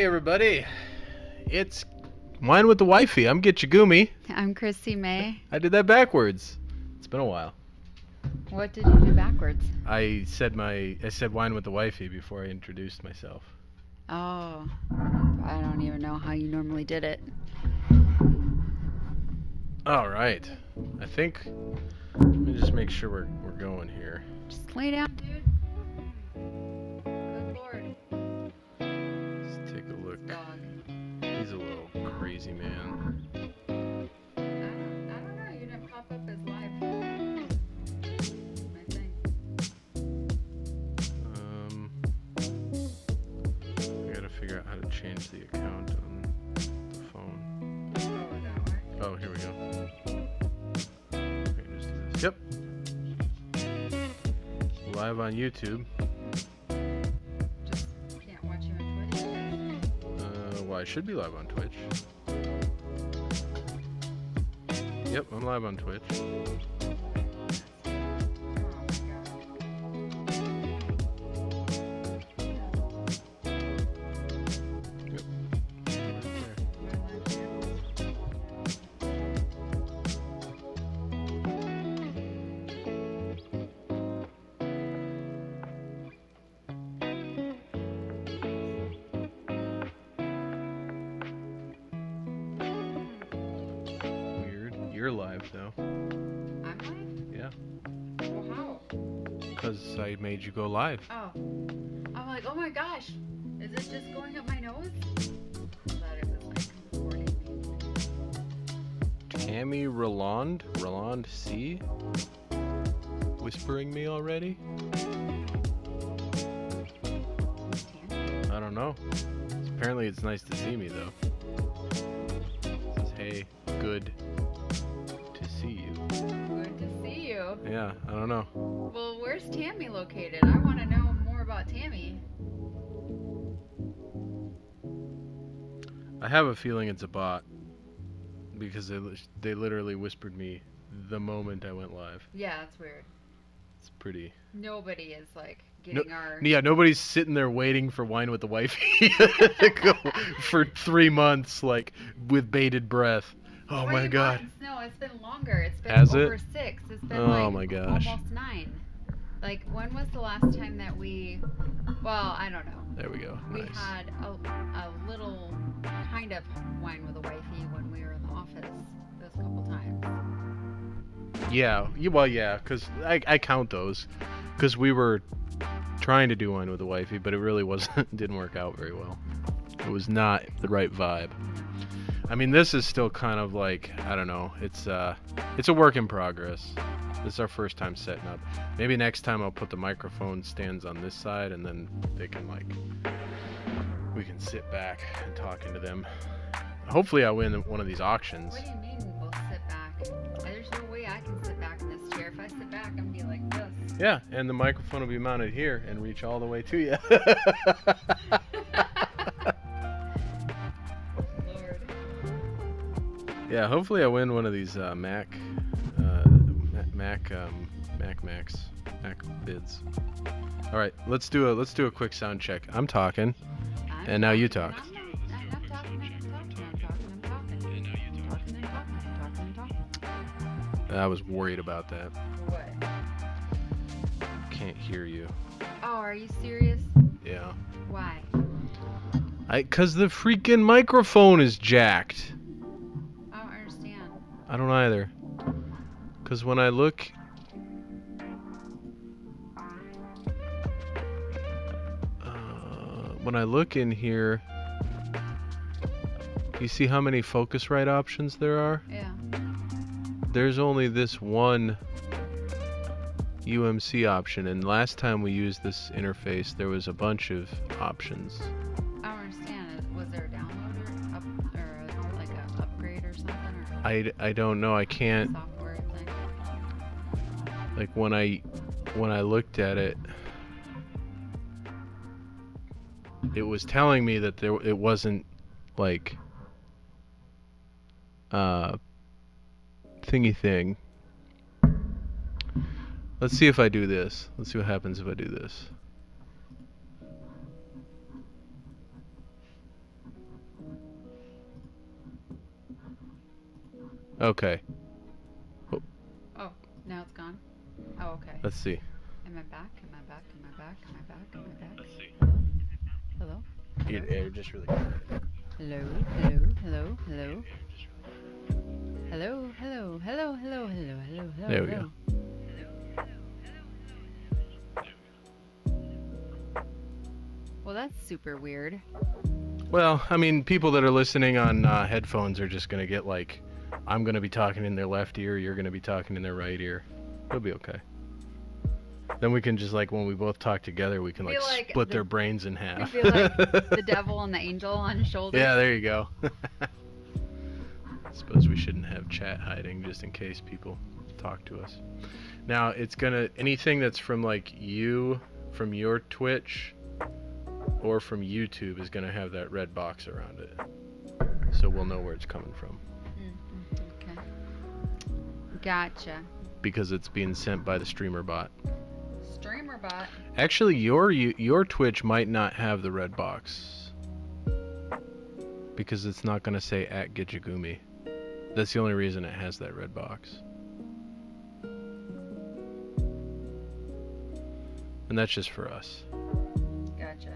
everybody. It's Wine with the Wifey. I'm Gitchagumi. I'm Chrissy May. I did that backwards. It's been a while. What did you do backwards? I said Wine with the Wifey before I introduced myself. Oh, I don't even know how you normally did it. All right. I think, let me just make sure we're going here. Just lay down, dude. Good Lord. Let's take a look. Dog. He's a little crazy, man. I don't know. You didn't pop up as live. I think. I gotta figure out how to change the account on the phone. Oh, that way? Oh, here we go. Okay, just do this. Yep. Live on YouTube. Just can't watch you on Twitch. Well, I should be live on Twitch. Yep, I'm live on Twitch. You're live though. I'm live? Yeah. Well, how? Because I made you go live. Oh. I'm like, oh my gosh. Is it just going up my nose? I thought it was like recording me. Tammy Roland C. Whispering me already? I don't know. Apparently it's nice to see me though. It says, hey, good to see you. Good to see you. Yeah, I don't know. Well, where's Tammy located? I want to know more about Tammy. I have a feeling it's a bot because they literally whispered me the moment I went live. Yeah, that's weird. It's pretty. Nobody is like getting our. Yeah, nobody's sitting there waiting for Wine with the Wifey to go for 3 months, like with bated breath. Oh my 3 God. months? No, it's been longer. It's been Has over it? 6. It's been Oh like my gosh. almost 9. Like, when was the last time that we? Well, I don't know. There we go. We Nice. had a little kind of Wine with a Wifey when we were in the office those couple times. Yeah. Well, yeah, because I count those because we were trying to do Wine with the Wifey, but it really didn't work out very well. It was not the right vibe. I mean, this is still kind of like, I don't know. It's a work in progress. This is our first time setting up. Maybe next time I'll put the microphone stands on this side, and then they can we can sit back and talk into them. Hopefully I win one of these auctions. What do you mean we'll sit back? There's no way I can sit back in this chair. If I sit back, I'm gonna be like this. Yeah, and the microphone will be mounted here and reach all the way to you. Lord. Yeah, hopefully I win one of these Mac bids. All right, let's do a quick sound check. I'm talking, and now you talk. I'm talking. I was worried about that. What? Can't hear you. Oh, are you serious? Yeah. Why? 'Cause the freaking microphone is jacked. I don't understand. I don't either. 'Cause when I look in here, you see how many Focusrite options there are? Yeah. There's only this one UMC option, and last time we used this interface there was a bunch of options. I don't understand. Was there a download or like an upgrade or something? Or I don't know. I can't. software thing? Like when I looked at it, it was telling me that it wasn't like thingy thing. Let's see if I do this. Let's see what happens if I do this. Okay. Oh, now it's gone. Oh, okay. Let's see. Am I back? Am I back? Am I back? Am I back? Am I back? Let's see. Hello? Yeah, just really. Hello? Hello? Hello? Hello? Hello? Hello? Hello? Hello? Hello? Hello? Hello? There we go. Well, that's super weird. Well, I mean, people that are listening on headphones are just gonna get like, I'm gonna be talking in their left ear, you're gonna be talking in their right ear. It'll be okay. Then we can just like when we both talk together, we can like split their brains in half. I feel like the devil and the angel on his shoulder. Yeah, there you go. Suppose we shouldn't have chat hiding just in case people talk to us. Now it's gonna anything that's from like you, from your Twitch, or from YouTube is gonna have that red box around it, so we'll know where it's coming from. Okay. Gotcha. Because it's being sent by the streamer bot. Streamer bot. Actually, your Twitch might not have the red box because it's not gonna say @Gijigumi. That's the only reason it has that red box. And that's just for us. Gotcha.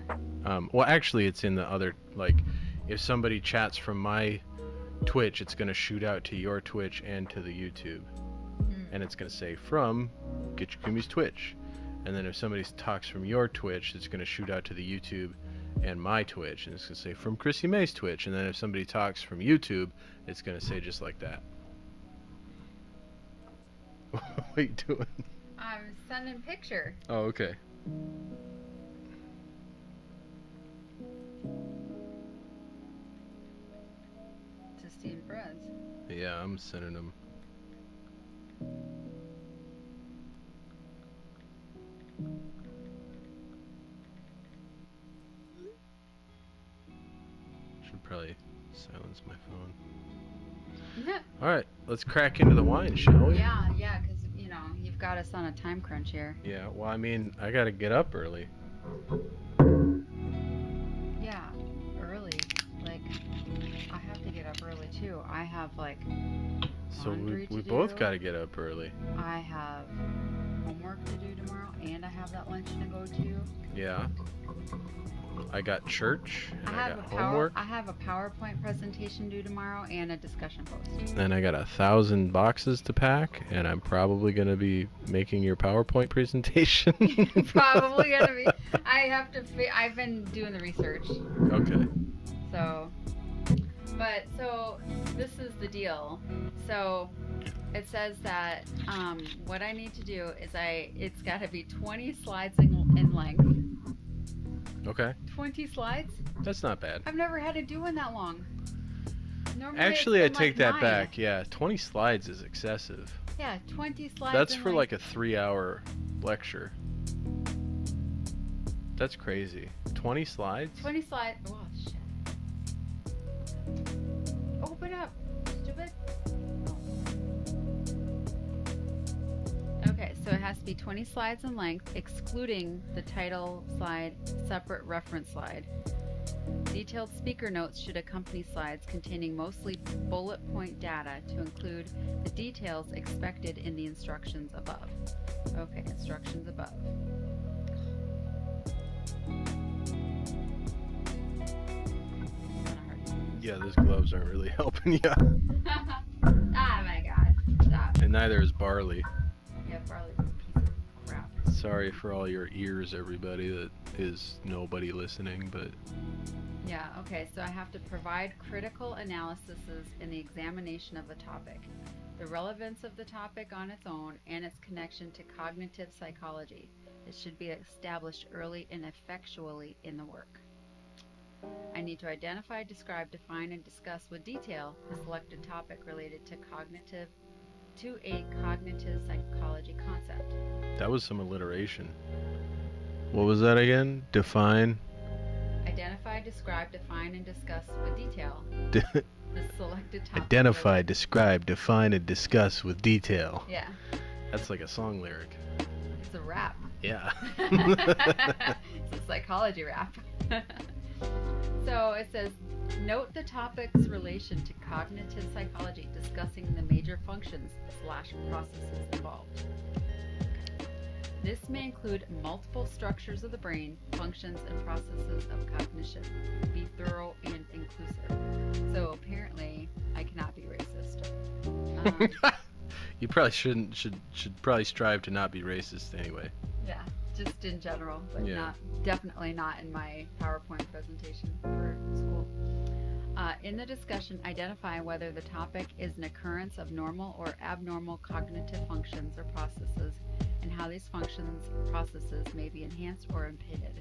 Well, actually, it's in the other, like, if somebody chats from my Twitch, it's going to shoot out to your Twitch and to the YouTube. And it's going to say from Gijigumi's Twitch. And then if somebody talks from your Twitch, it's going to shoot out to the YouTube and my Twitch. And it's going to say from Chrissy May's Twitch. And then if somebody talks from YouTube, it's going to say just like that. What are you doing? I'm sending picture. Oh, okay. To Steve Friends. Yeah, I'm sending them. Should probably silence my phone. Alright, let's crack into the wine, shall we? Yeah, because, you know, you've got us on a time crunch here. Yeah, well, I mean, I gotta get up early. Yeah, early. Like, I have to get up early, too. I have, like, So laundry we to both do. gotta get up early. I have homework to do tomorrow, and I have that luncheon to go to. Yeah. I got church, and I I have got a homework, I have a PowerPoint presentation due tomorrow and a discussion post. and I got 1,000 boxes to pack, and I'm probably gonna be making your PowerPoint presentation. Probably gonna be. I have to. I've been doing the research. Okay. So this is the deal. So it says that what I need to do is it's got to be 20 slides in length. Okay. 20 slides? That's not bad. I've never had to do one that long. Normally Actually, I it's been take like that 9. back. Yeah, 20 slides is excessive. Yeah, 20 slides. That's in for like a 3-hour lecture. That's crazy. 20 slides? 20 slides. Oh, shit. Open up, stupid. Okay, so it has to be 20 slides in length, excluding the title slide, separate reference slide. Detailed speaker notes should accompany slides containing mostly bullet point data to include the details expected in the instructions above. Okay, instructions above. Yeah, those gloves aren't really helping you. Oh my god, stop. And neither is barley. Yeah, barley's a piece of crap. Sorry for all your ears, everybody, that is nobody listening, but... Yeah, okay, so I have to provide critical analyses in the examination of the topic, the relevance of the topic on its own, and its connection to cognitive psychology. It should be established early and effectually in the work. I need to identify, describe, define, and discuss with detail the selected topic related to a cognitive psychology concept. That was some alliteration. What was that again? Define? Identify, describe, define, and discuss with detail the selected topic. Identify, describe, define, and discuss with detail. Yeah. That's like a song lyric. It's a rap. Yeah. It's a psychology rap. So it says Note the topic's relation to cognitive psychology, discussing the major functions/processes involved. This may include multiple structures of the brain, functions, and processes of cognition. Be thorough and inclusive. So apparently, I cannot be racist. You probably should probably strive to not be racist anyway. Yeah, just in general, but Yeah. definitely not in my PowerPoint presentation for school. In the discussion, identify whether the topic is an occurrence of normal or abnormal cognitive functions or processes, and how these functions processes may be enhanced or impeded.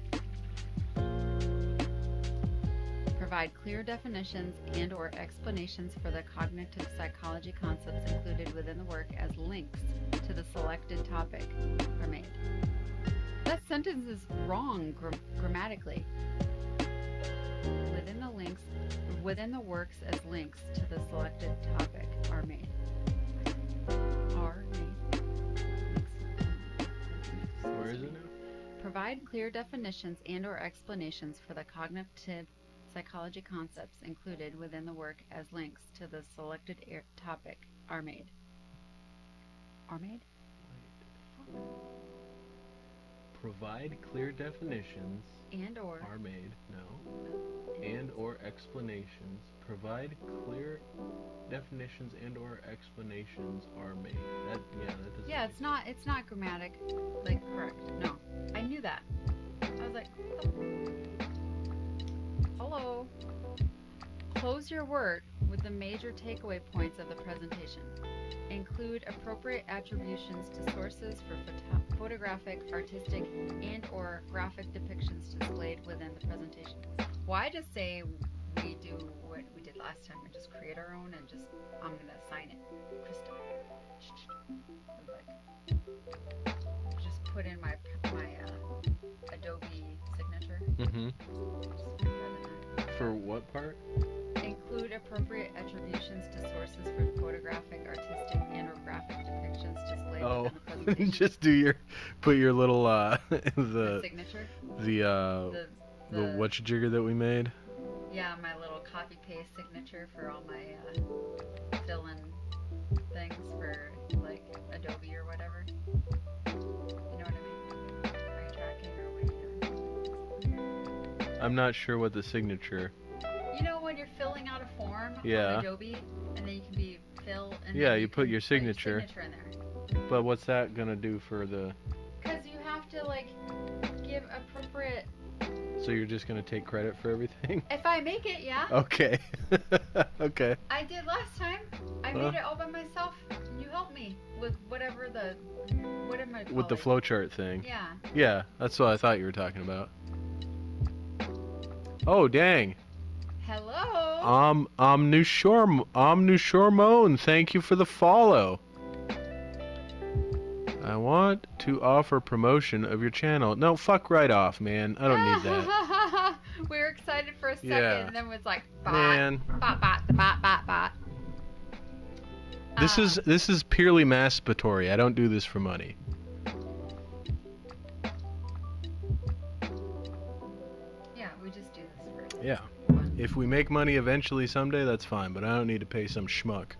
Provide clear definitions and or explanations for the cognitive psychology concepts included within the work as links to the selected topic are made. That sentence is wrong grammatically. Within the works as links to the selected topic are made. Where is it now? Provide clear definitions and or explanations for the cognitive psychology concepts included within the work as links to the selected topic are made. Are made? Provide clear definitions and or are made. No. And or explanations. Provide clear definitions and or explanations are made. That doesn't. Yeah, it's not grammatic like correct. No. I knew that. I was like, hello. Close your work with the major takeaway points of the presentation. Include appropriate attributions to sources for photographic, artistic, and or graphic depictions displayed within the presentation. Why just say we do what we did last time and just create our own and just, I'm going to sign it, Krista. Like, just put in my Adobe signature. Mm-hmm. For what part? Include appropriate attributions to sources for photographic, artistic, and or graphic depictions displayed within the presentation. Just put your little the signature. The whatcha-jigger that we made. Yeah, my little copy paste signature for all my fill-in things for like Adobe or whatever. You know what I mean? Are you tracking or what are you doing? I'm not sure what the signature. You know when you're filling out a form on Adobe, and then you can be fill and yeah, then you put your signature. Put your signature in there. But what's that gonna do for the? Because you have to like give appropriate. So you're just gonna take credit for everything? If I make it, yeah. Okay. Okay. I did last time. I made it all by myself. You helped me with whatever the what am I? With the flowchart thing. Yeah. Yeah, that's what I thought you were talking about. Oh dang. Hello. Omnushormone, thank you for the follow. I want to offer promotion of your channel. No, fuck right off, man. I don't need that. We were excited for a second, Yeah. and then it was like, bot, Man. bot. This is purely masturbatory. I don't do this for money. Yeah, we just do this for Yeah. If we make money eventually someday, that's fine, but I don't need to pay some schmuck.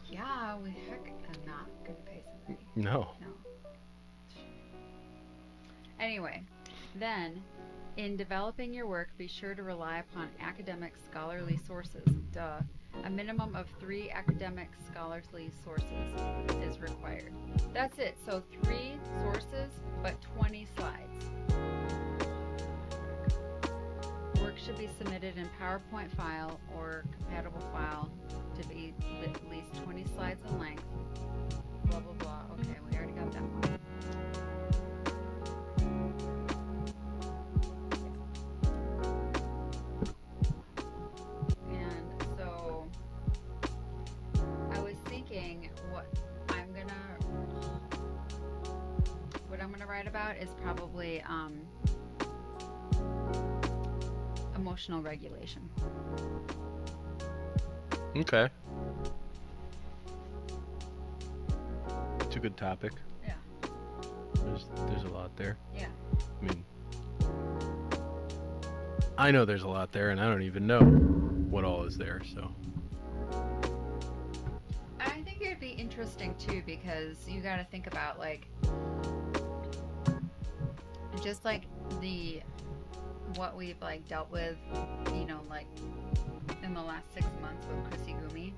Yeah, we heck am not gonna pay somebody. No. Anyway, then, in developing your work, be sure to rely upon academic scholarly sources. Duh. A minimum of 3 academic scholarly sources is required. That's it. So 3 sources, but 20 slides. Work should be submitted in PowerPoint file or compatible file to be at least 20 slides in length. Blah, blah, blah. Okay, we already got that one. And so I was thinking what I'm gonna write about is probably emotional regulation. Okay. It's a good topic. Yeah. There's a lot there. Yeah. I mean, I know there's a lot there, and I don't even know what all is there. So I think it'd be interesting too because you got to think about like just like the what we've like dealt with, you know, like in the last 6 months with Chrissy Gumi,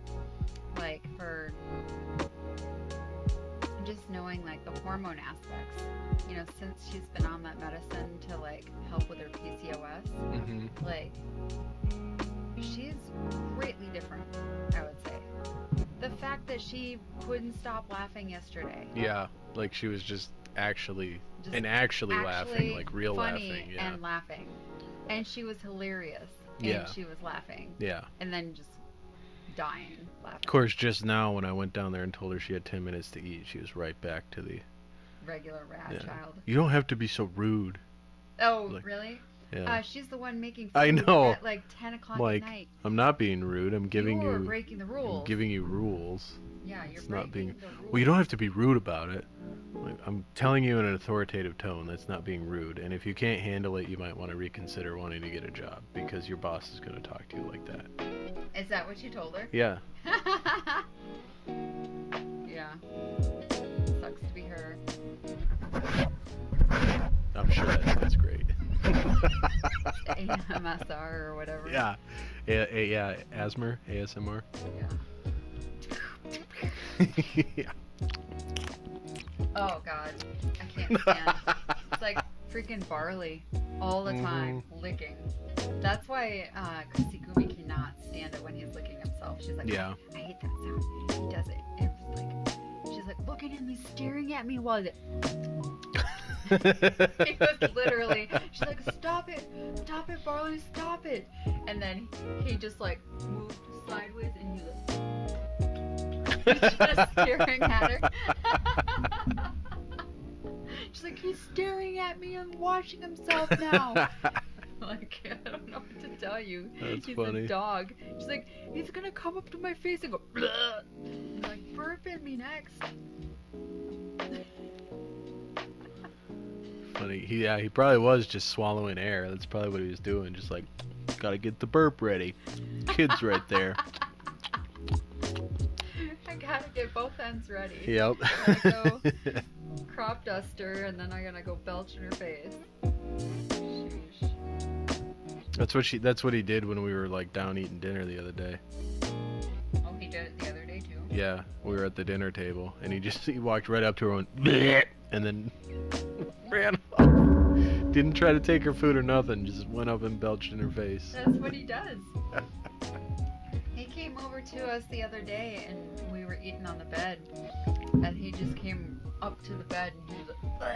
like for just knowing like the hormone aspects, you know, since she's been on that medicine to like help with her PCOS, like she's greatly different, I would say. The fact that she couldn't stop laughing yesterday. yeah, like she was just actually actually laughing, like real funny laughing. Yeah. and laughing. And she was hilarious. Yeah. And she was laughing. Yeah. And then just dying laughing. Of course, just now when I went down there and told her she had 10 minutes to eat, she was right back to the regular rat child. You don't have to be so rude. Oh, like, really? Yeah. She's the one making food I know. at like 10 o'clock like, at night. I'm not being rude. I'm giving You're breaking the rules. I'm giving you rules. Yeah, you're it's breaking not being, the rules. Well, you don't have to be rude about it. Like, I'm telling you in an authoritative tone. That's not being rude. And if you can't handle it, you might want to reconsider wanting to get a job because your boss is going to talk to you like that. Is that what you told her? Yeah. Yeah. Sucks to be her. I'm sure that's great. AMSR or whatever. Yeah. Yeah. ASMR. Yeah. Yeah. Oh God, I can't stand. It's like freaking barley all the time, licking. That's why Chrissy Gumi cannot stand it when he's licking himself. She's like, yeah. I hate that sound. He does it. And it's like, she's like looking at me, staring at me while he was literally. She's like, stop it, barley, stop it. And then he just like moved sideways and he was just staring at her. She's like, he's staring at me and watching himself now. Like, I don't know what to tell you. That's he's funny. A dog. She's like, he's gonna come up to my face and go, bleh. And like, burp at me next. Funny. He probably was just swallowing air. That's probably what he was doing. Just like, gotta get the burp ready. Kid's right there. I gotta get both ends ready. Yep. I gotta go crop duster and then I gotta go belch in her face. Sheesh. That's what he did when we were like down eating dinner the other day. Oh, he did it the other day too? Yeah, we were at the dinner table and he walked right up to her and went, and then ran off. Didn't try to take her food or nothing, just went up and belched in her face. That's what he does. He came over to us the other day and we were eating on the bed and he just came up to the bed and he was like,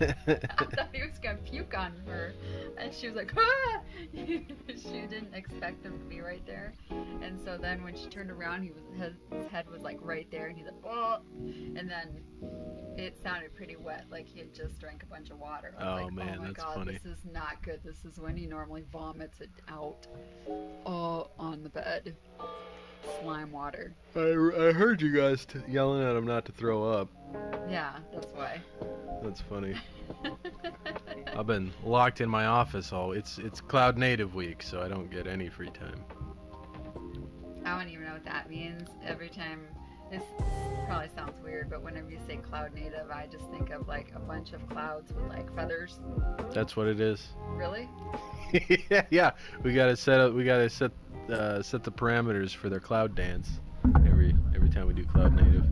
I thought he was gonna puke on her and she was like, ah! She didn't expect him to be right there, and so then when she turned around his head was like right there and he's like, oh! And then it sounded pretty wet, like he had just drank a bunch of water. I was like, man, oh my that's God, funny. This is not good. This is when he normally vomits it out on the bed. Slime water. I heard you guys yelling at him not to throw up. Yeah, that's why. That's funny. I've been locked in my office it's Cloud Native week, so I don't get any free time. I don't even know what that means. Every time, this probably sounds weird, but whenever you say Cloud Native, I just think of like a bunch of clouds with like feathers. That's what it is. Really? Yeah, we gotta set the parameters for their cloud dance every time we do Cloud Native.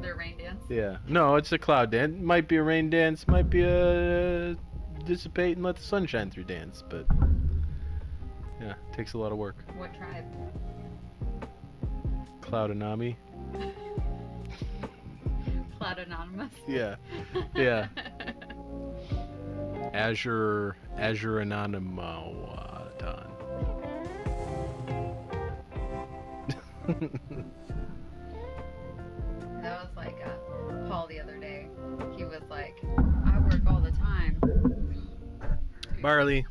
Their rain dance? Yeah. No, it's a cloud dance. Might be a rain dance, might be a dissipate and let the sun shine through dance, but yeah, it takes a lot of work. What tribe? Cloudonami. Cloud Anonymous? Yeah. Yeah. Azure Anonymouatan. That was like Paul the other day. He was like, I work all the time. Barley.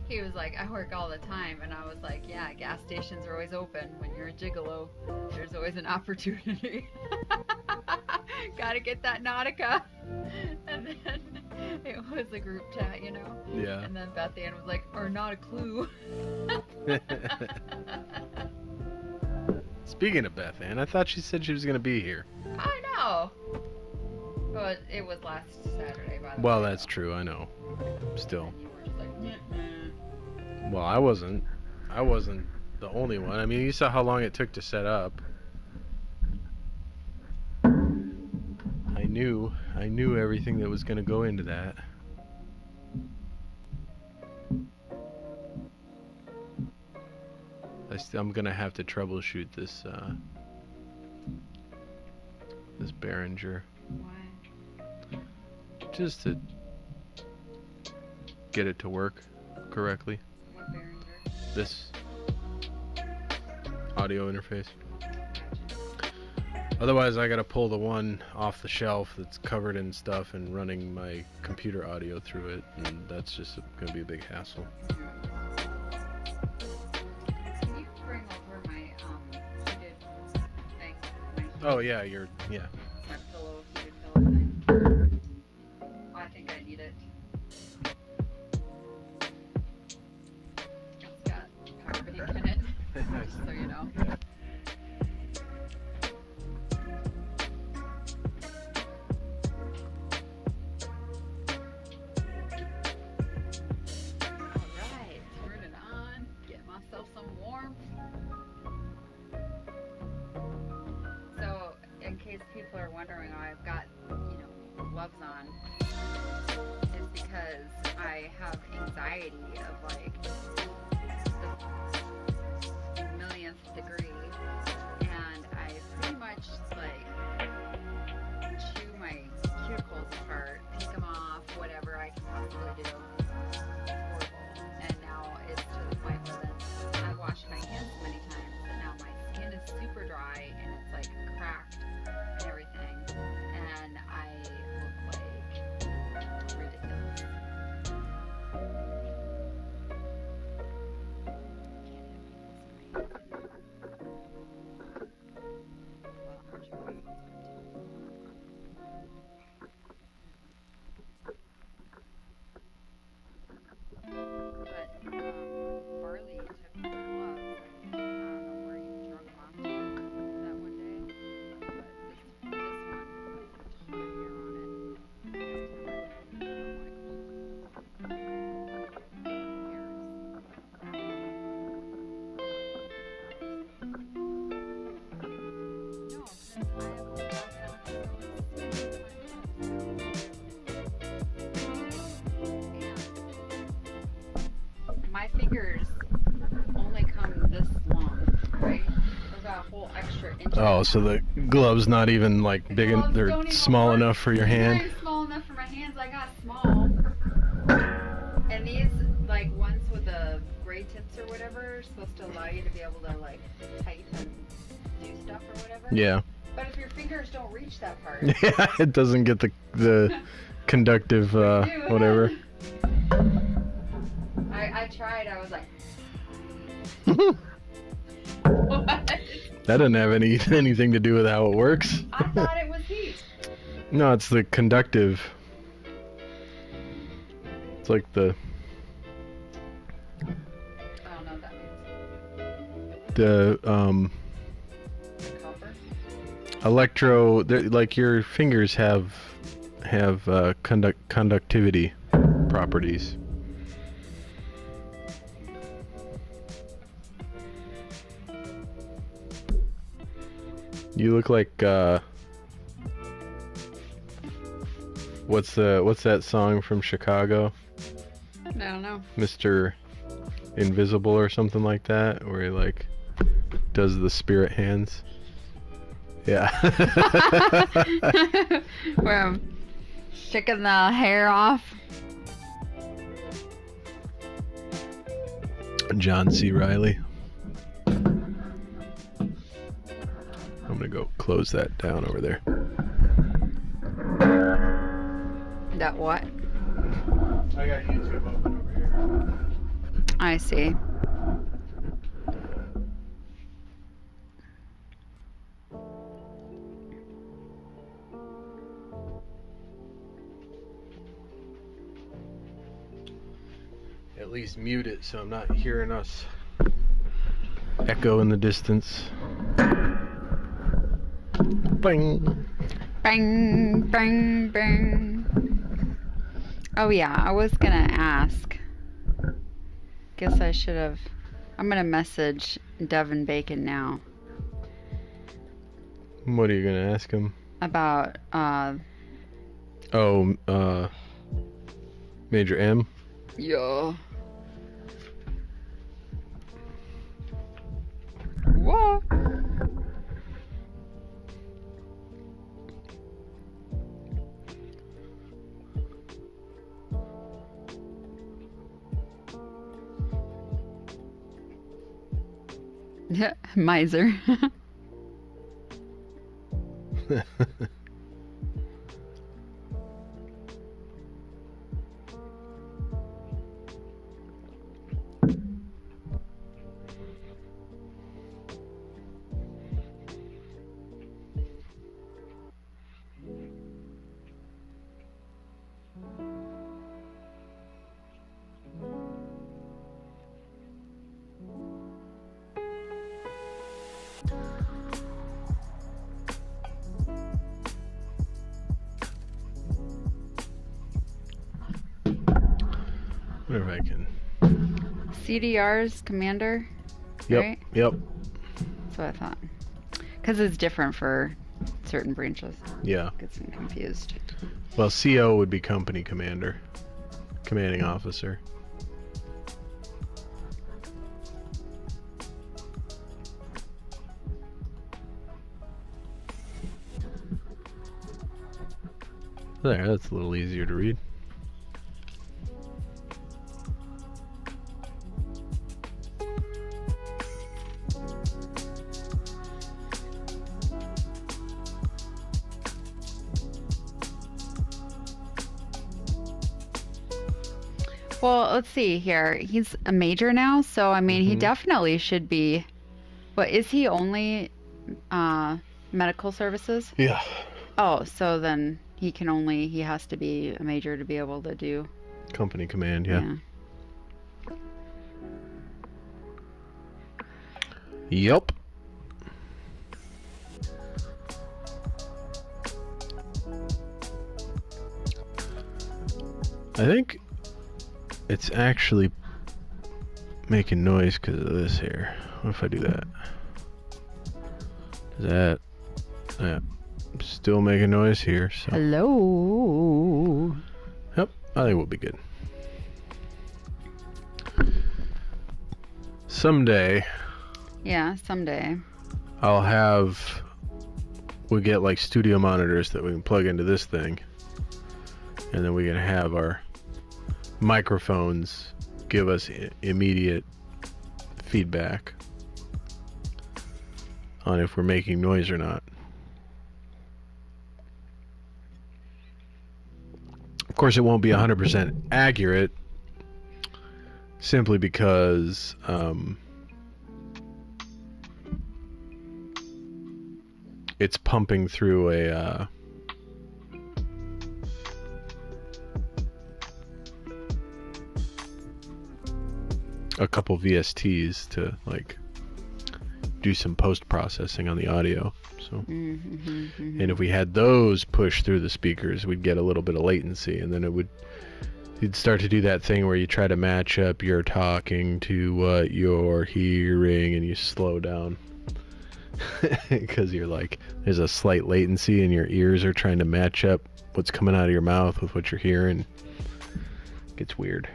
He was like, I work all the time. And I was like, yeah, gas stations are always open. When you're a gigolo, there's always an opportunity. Gotta get that Nautica. And then It was a group chat, you know? Yeah. And then Beth Ann was like, or not a clue. Speaking of Beth Ann, I thought she said she was going to be here. I know. But it was last Saturday, by the way. Well, that's true, I know. Still. And you were just like, "Nyeh-nyeh." Well, I wasn't the only one. I mean, you saw how long it took to set up. I knew everything that was going to go into that. I'm going to have to troubleshoot this this Behringer Why? just to get it to work correctly. What Behringer? This audio interface. Otherwise, I gotta pull the one off the shelf that's covered in stuff and running my computer audio through it, and that's just gonna be a big hassle. Can you bring over my heated thing? Oh yeah, My pillow, heated pillow thing. I think I need it. It's got power bank in it, just so you know. Alright, turn it on, get myself some warmth. So, in case people are wondering why I've got, gloves on, is because I have anxiety of like the millionth degree, and I pretty much like chew my cuticles apart, take them off, whatever I can possibly do. It's horrible. And now it's to the point where then I've washed my hands many times, and now my skin is super dry and it's like cracked and everything, and I look like ridiculous. But Barley took my gloves, and I don't know where you drug them off to that one day. But this one has a ton of hair on it. And my fingers only come this long, right? I've got a whole extra inch. Oh, so the glove's not even like The big, gloves they're don't even small work. enough for your They're hand. not even small enough for my hands. I got small. And these, like, ones with the gray tips or whatever, are supposed to allow you to be able to, like, type and do stuff or whatever. Yeah. But if your fingers don't reach that part. Yeah, it doesn't get the conductive whatever. I tried. I was like, what? That doesn't have anything to do with how it works. I thought it was heat. No, it's the conductive. It's like the I don't know what that means. Copper? Electro, like your fingers have conductivity properties. You look like what's that song from Chicago? I don't know. Mr. Invisible or something like that, where he like does the spirit hands. Yeah. Where I'm shaking the hair off. John C. Riley. I'm gonna go close that down over there. That what? I got YouTube open over here. I see. least mute it so I'm not hearing us echo in the distance. Bang. Bang, bang, bang. Oh yeah, I was gonna ask. Guess I should have. I'm gonna message Devin Bacon now What are you gonna ask him? about Major M? yeah. What? Miser. Whatever I can. CDR's commander. Yep. Right? Yep. That's what I thought. Because it's different for certain branches. Yeah. Gets me confused. Well, CO would be company commander, commanding officer. There, that's a little easier to read. Well, let's see here. He's a major now, so I mean, he Mhm. definitely should be. But is he only medical services? Yeah. Oh, so then he has to be a major to be able to do. Company command, yeah. Yep. I think it's actually making noise because of this here. What if I do that? Is that still making noise here? So. Hello. Yep, I think we'll be good. Someday. Yeah, someday. We'll get like studio monitors that we can plug into this thing, and then we can have our microphones give us immediate feedback on if we're making noise or not. Of course, it won't be 100% accurate, simply because it's pumping through a couple VSTs to like do some post-processing on the audio. So, and if we had those push through the speakers, we'd get a little bit of latency, and then you'd start to do that thing where you try to match up your talking to what you're hearing, and you slow down because you're like, there's a slight latency, and your ears are trying to match up what's coming out of your mouth with what you're hearing. It gets weird.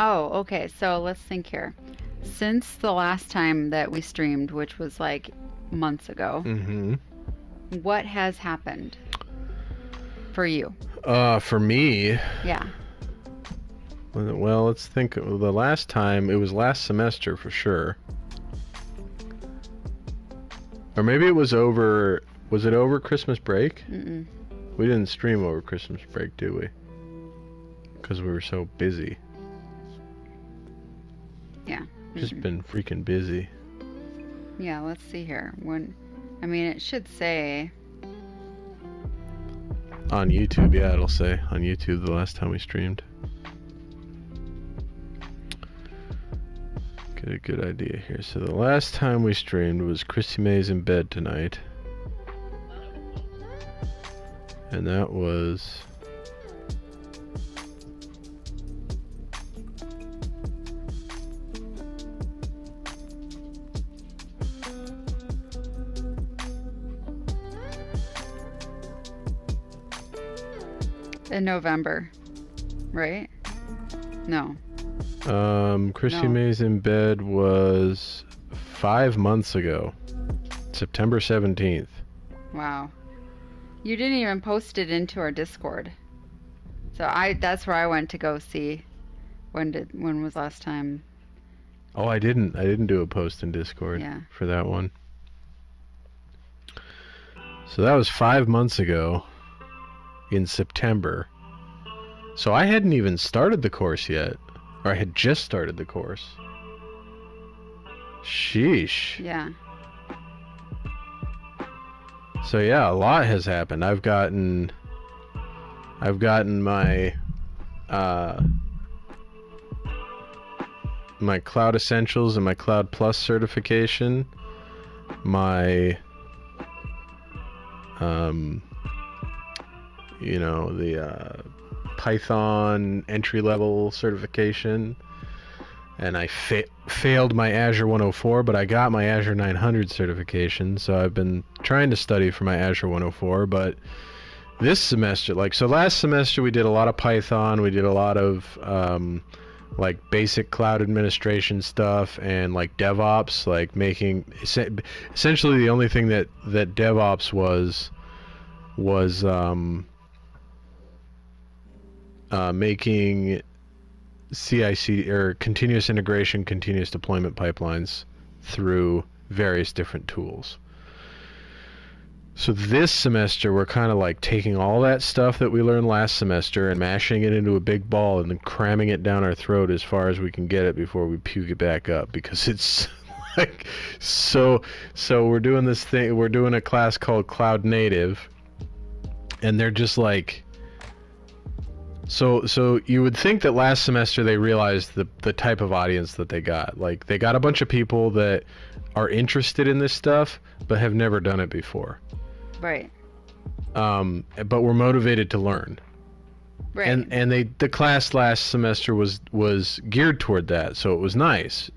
Oh, okay. So let's think here. Since the last time that we streamed, which was like months ago, what has happened for you? For me, Yeah. well, let's think. The last time, it was last semester for sure. Or maybe it was over. Was it over Christmas break? Mm-mm. We didn't stream over Christmas break, did we? Because we were so busy. Yeah. Just been freaking busy. Yeah, let's see here. I mean, it should say. On YouTube, yeah, it'll say on YouTube the last time we streamed. Get a good idea here. So the last time we streamed was Christy May's in bed tonight. And that was... in November, right? No. Christy No. May's in bed was 5 months ago. September 17th. Wow. You didn't even post it into our Discord. So that's where I went to go see when was last time. Oh, I didn't do a post in Discord for that one. So that was 5 months ago in September. So I hadn't even started the course yet. Or I had just started the course. Sheesh. Yeah. So yeah, a lot has happened. I've gotten my my Cloud Essentials and my Cloud Plus certification. My the Python entry-level certification, and I failed my Azure 104, but I got my Azure 900 certification, so I've been trying to study for my Azure 104, but this semester, so last semester we did a lot of Python, we did a lot of basic cloud administration stuff, and DevOps, making, essentially the only thing that DevOps was making CI/CD or continuous integration, continuous deployment pipelines through various different tools. So this semester we're kind of taking all that stuff that we learned last semester and mashing it into a big ball and then cramming it down our throat as far as we can get it before we puke it back up, because it's so we're doing this thing, we're doing a class called Cloud Native, and they're just So you would think that last semester they realized the type of audience that they got. They got a bunch of people that are interested in this stuff but have never done it before. Right. But we're motivated to learn. Right. And the class last semester was geared toward that, so it was nice.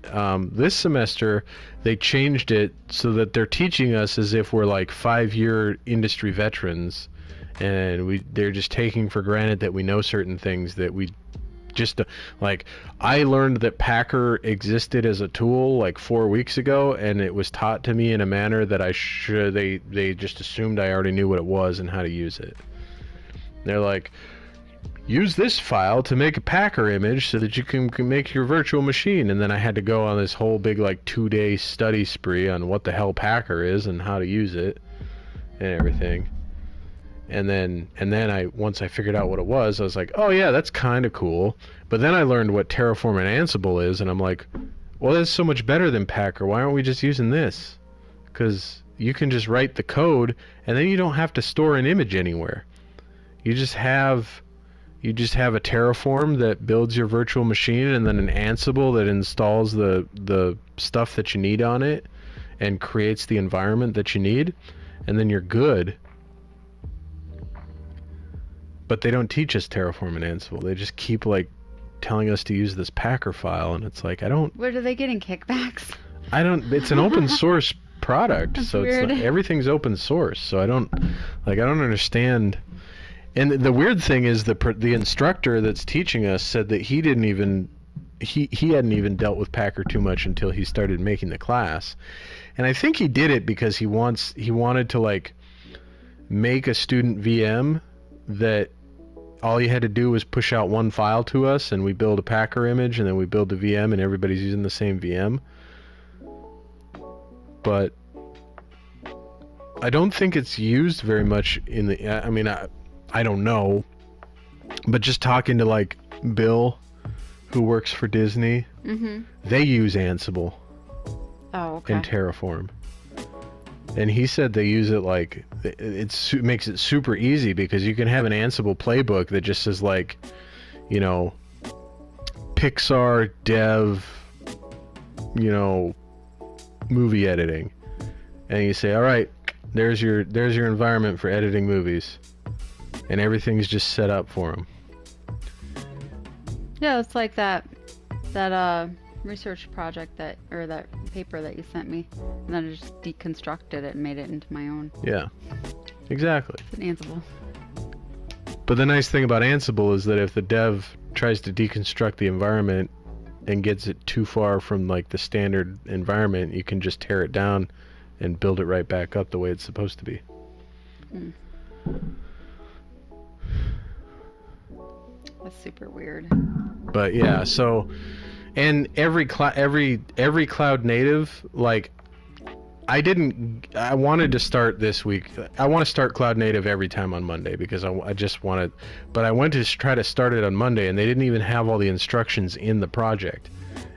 This semester they changed it so that they're teaching us as if we're 5-year industry veterans. And they're just taking for granted that we know certain things that we just I learned that Packer existed as a tool 4 weeks ago, and it was taught to me in a manner that they just assumed I already knew what it was and how to use it. They're use this file to make a Packer image so that you can make your virtual machine, and then I had to go on this whole big 2-day study spree on what the hell Packer is and how to use it and everything. And then once I figured out what it was, I was like, oh yeah, that's kind of cool. But then I learned what Terraform and Ansible is, and I'm like, well, that's so much better than Packer. Why aren't we just using this? Because you can just write the code, and then you don't have to store an image anywhere. You just have a Terraform that builds your virtual machine, and then an Ansible that installs the stuff that you need on it and creates the environment that you need, and then you're good. But they don't teach us Terraform and Ansible. They just keep telling us to use this Packer file, and it's I don't. What, are they getting kickbacks? I don't. It's an open source product, That's so weird. it's everything's open source. So I don't understand. And the weird thing is the instructor that's teaching us said that he hadn't even dealt with Packer too much until he started making the class, and I think he did it because he wanted to make a student VM that all you had to do was push out one file to us, and we build a Packer image, and then we build a VM, and everybody's using the same VM. But I don't think it's used very much in the. I mean, I don't know, but just talking to Bill, who works for Disney, Mm-hmm. they use Ansible. Oh, okay. in Terraform. And he said they use it like it makes it super easy because you can have an Ansible playbook that just says like, you know, Pixar dev, you know, movie editing, and you say, all right, there's your environment for editing movies, and everything's just set up for them. Yeah, it's like that research project that paper that you sent me, and then I just deconstructed it and made it into my own. Yeah, exactly. It's an Ansible. But the nice thing about Ansible is that if the dev tries to deconstruct the environment and gets it too far from like the standard environment, you can just tear it down and build it right back up the way it's supposed to be. Mm. That's super weird. But yeah, so and every cloud native, like I wanted to start this week. I want to start cloud native every time on Monday because I just wanted, but I went to try to start it on Monday and they didn't even have all the instructions in the project.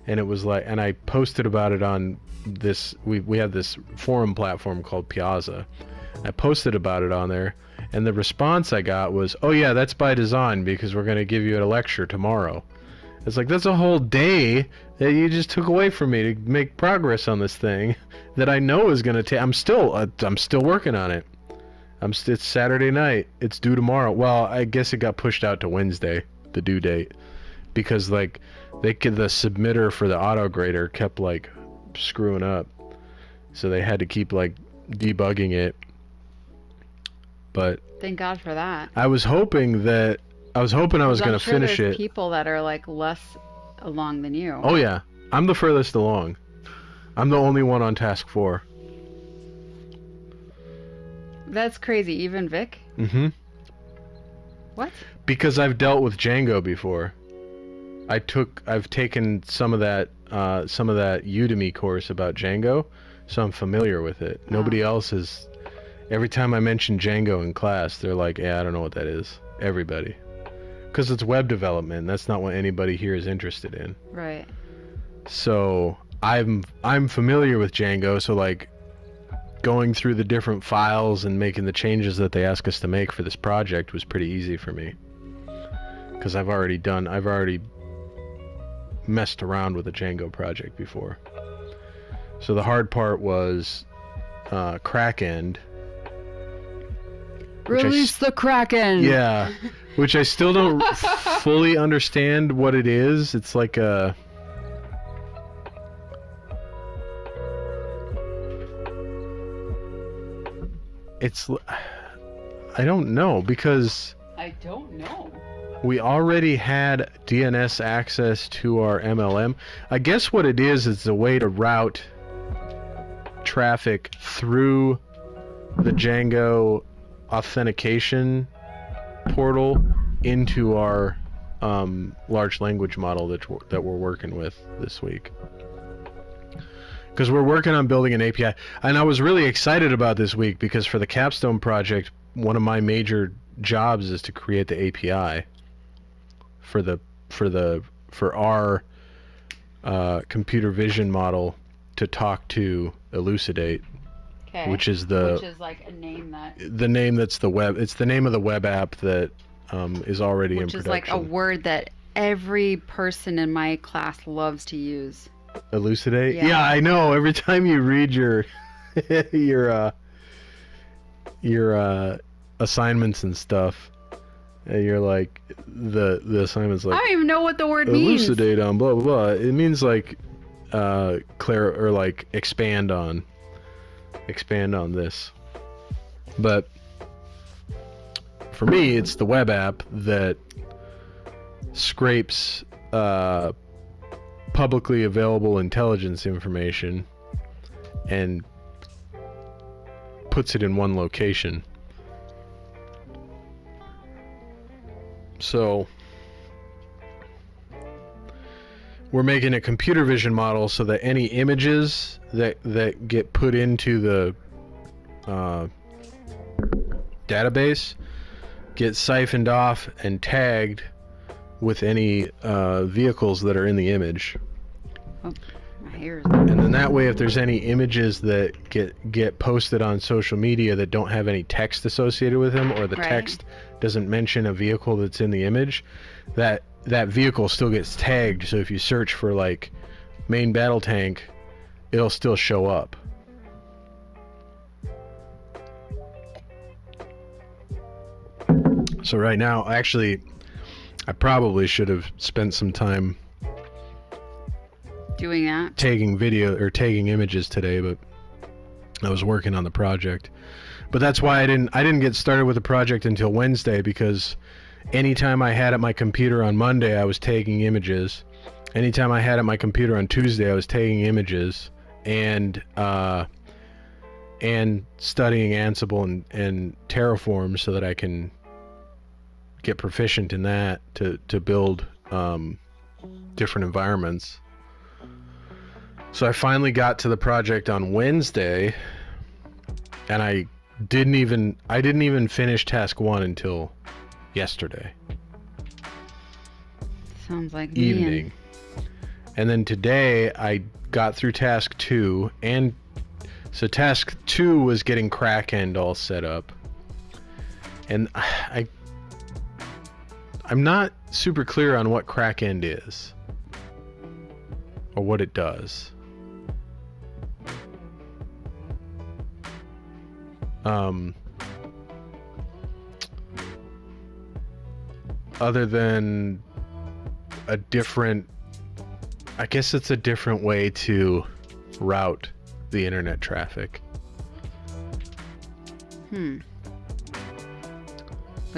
And it was like, and I posted about it on this, we have this forum platform called Piazza. I posted about it on there, and the response I got was, oh yeah, that's by design because we're going to give you a lecture tomorrow. It's like, that's a whole day that you just took away from me to make progress on this thing that I know is going to take. I'm still working on it. It's Saturday night. It's due tomorrow. Well, I guess it got pushed out to Wednesday, the due date, because like the submitter for the auto grader kept like screwing up, so they had to keep like debugging it. But thank God for that. I was hoping I was going to finish there's it. People that are like less along than you. Oh yeah, I'm the furthest along. I'm the only one on task 4. That's crazy. Even Vic? Mm-hmm. What? Because I've dealt with Django before. I've taken some of that Udemy course about Django, so I'm familiar with it. Oh. Nobody else is. Every time I mention Django in class, they're like, "Yeah, I don't know what that is." Everybody. Because it's web development. That's not what anybody here is interested in. Right. So I'm familiar with Django. So like going through the different files and making the changes that they ask us to make for this project was pretty easy for me. Because I've already messed around with a Django project before. So the hard part was Kraken. Release the Kraken! Yeah, which I still don't fully understand what it is. It's like a... I don't know, because... I don't know. We already had DNS access to our MLM. I guess what it is a way to route traffic through the Django authentication portal into our large language model that we're working with this week. Because we're working on building an API. And I was really excited about this week because for the Capstone project, one of my major jobs is to create the API for our computer vision model to talk to Elucidate. Okay. Which is like a name that's the web. It's the name of the web app that is already in production. Which is like a word that every person in my class loves to use. Elucidate? Yeah, I know. Every time you read your assignments and stuff, and you're like the assignment's like, I don't even know what the word means. Elucidate on blah blah blah. It means like or like expand on this. But for me, it's the web app that scrapes publicly available intelligence information and puts it in one location. So we're making a computer vision model so that any images that get put into the database get siphoned off and tagged with any vehicles that are in the image. Oh, My hair's... And then that way, if there's any images that get posted on social media that don't have any text associated with them, or the text doesn't mention a vehicle that's in the image, that vehicle still gets tagged. So if you search for like main battle tank, it'll still show up. So right now, actually, I probably should have spent some time doing that, taking images today, but I was working on the project. But that's why I didn't get started with the project until Wednesday, because anytime I had at my computer on Monday, I was taking images. Anytime I had at my computer on Tuesday, I was taking images and studying Ansible and Terraform so that I can get proficient in that to build different environments. So I finally got to the project on Wednesday, and I didn't even finish task 1 until yesterday. Sounds like evening. And then today I got through task 2, and so task 2 was getting Kraken all set up. And I'm not super clear on what Kraken is or what it does. Other than a different, I guess it's a different way to route the internet traffic. The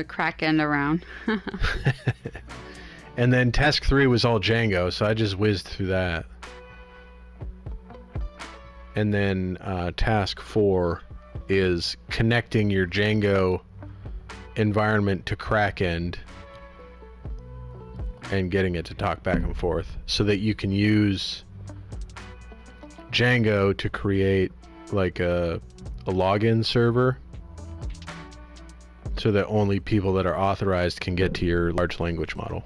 crack end around. And then task 3 was all Django, so I just whizzed through that. And then task 4 is connecting your Django environment to Kraken and getting it to talk back and forth so that you can use Django to create like a login server so that only people that are authorized can get to your large language model.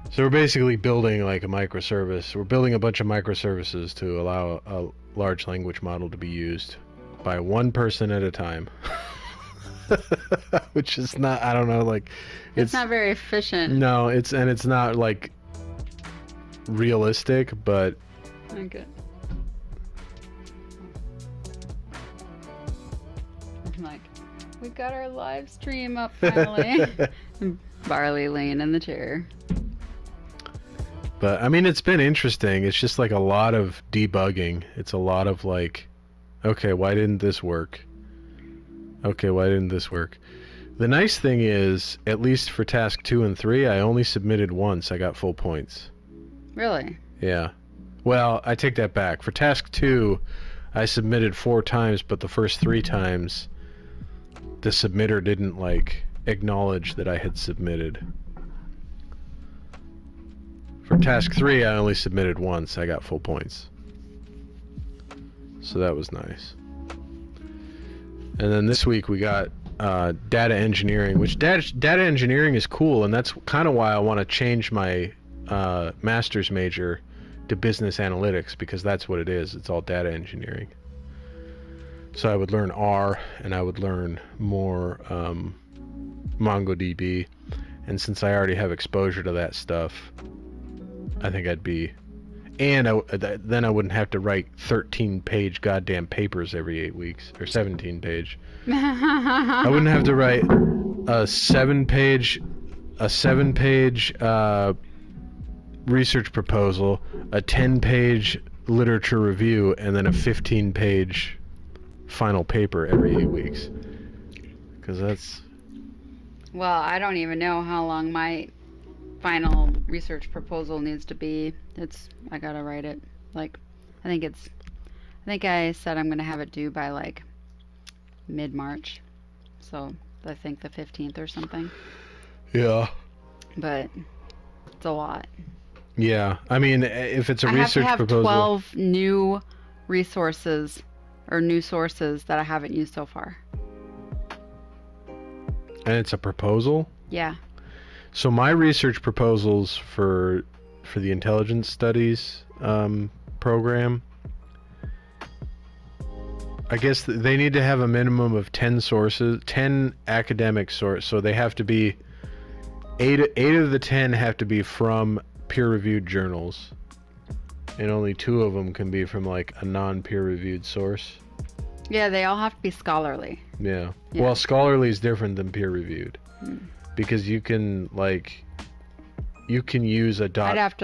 So we're basically building like a microservice. We're building a bunch of microservices to allow a large language model to be used by one person at a time. Which is not, I don't know, like it's not very efficient. No, it's not like realistic, but okay. I'm like, we got our live stream up finally. Barley laying in the chair. But I mean, it's been interesting. It's just like a lot of debugging. It's a lot of like, okay, why didn't this work? Okay, why didn't this work? The nice thing is, at least for task 2 and 3, I only submitted once. I got full points. Really? Yeah. Well, I take that back. For task 2, I submitted 4 times, but the first 3 times, the submitter didn't like acknowledge that I had submitted. For task 3, I only submitted once. I got full points. So that was nice. And then this week we got data engineering, which data engineering is cool, and that's kind of why I want to change my master's major to business analytics, because that's what it is. It's all data engineering. So I would learn R, and I would learn more MongoDB, and since I already have exposure to that stuff, I think I'd be, and then I wouldn't have to write 13-page goddamn papers every 8 weeks, or 17-page. I wouldn't have to write a 7-page research proposal, a 10-page literature review, and then a 15-page final paper every 8 weeks. Because that's... Well, I don't even know how long my final research proposal needs to be. I gotta write it. Like, I think I said I'm gonna have it due by like mid-March. So I think the 15th or something. Yeah. But it's a lot. Yeah. I mean, if it's a research I have to have proposal... 12 new resources or new sources that I haven't used so far. And it's a proposal? Yeah. So my research proposals for for the intelligence studies program. I guess they need to have a minimum of 10 sources, 10 academic sources. So they have to be eight of the 10 have to be from peer-reviewed journals, and only 2 of them can be from like a non-peer-reviewed source. Yeah, they all have to be scholarly. Yeah. Well, scholarly is different than peer-reviewed, because you can use a I'd have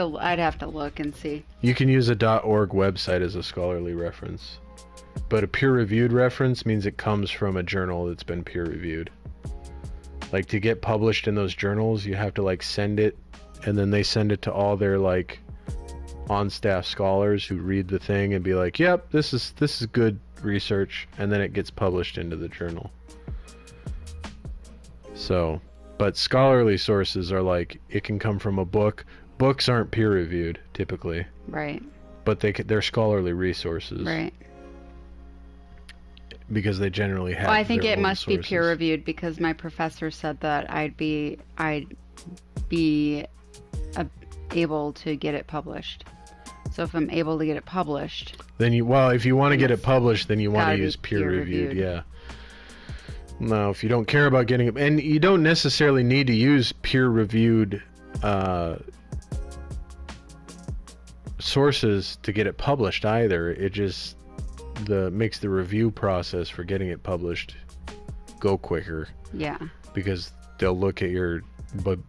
to look and see. You can use a .org website as a scholarly reference. But a peer-reviewed reference means it comes from a journal that's been peer-reviewed. Like, to get published in those journals, you have to like send it, and then they send it to all their like on-staff scholars who read the thing and be like, "Yep, this is good research," and then it gets published into the journal. So, but scholarly sources are like, it can come from a book. Books aren't peer-reviewed typically. Right. But they're scholarly resources. Right. Because they generally have. Well, I think their it own must sources. be peer reviewed, because my professor said that I'd be able to get it published. So if I'm able to get it published, then if you want to get it published, then you want to use peer peer-reviewed. reviewed. Yeah. Now, if you don't care about getting it, and you don't necessarily need to use peer reviewed sources to get it published either. It just makes the review process for getting it published go quicker. Yeah. Because they'll look at your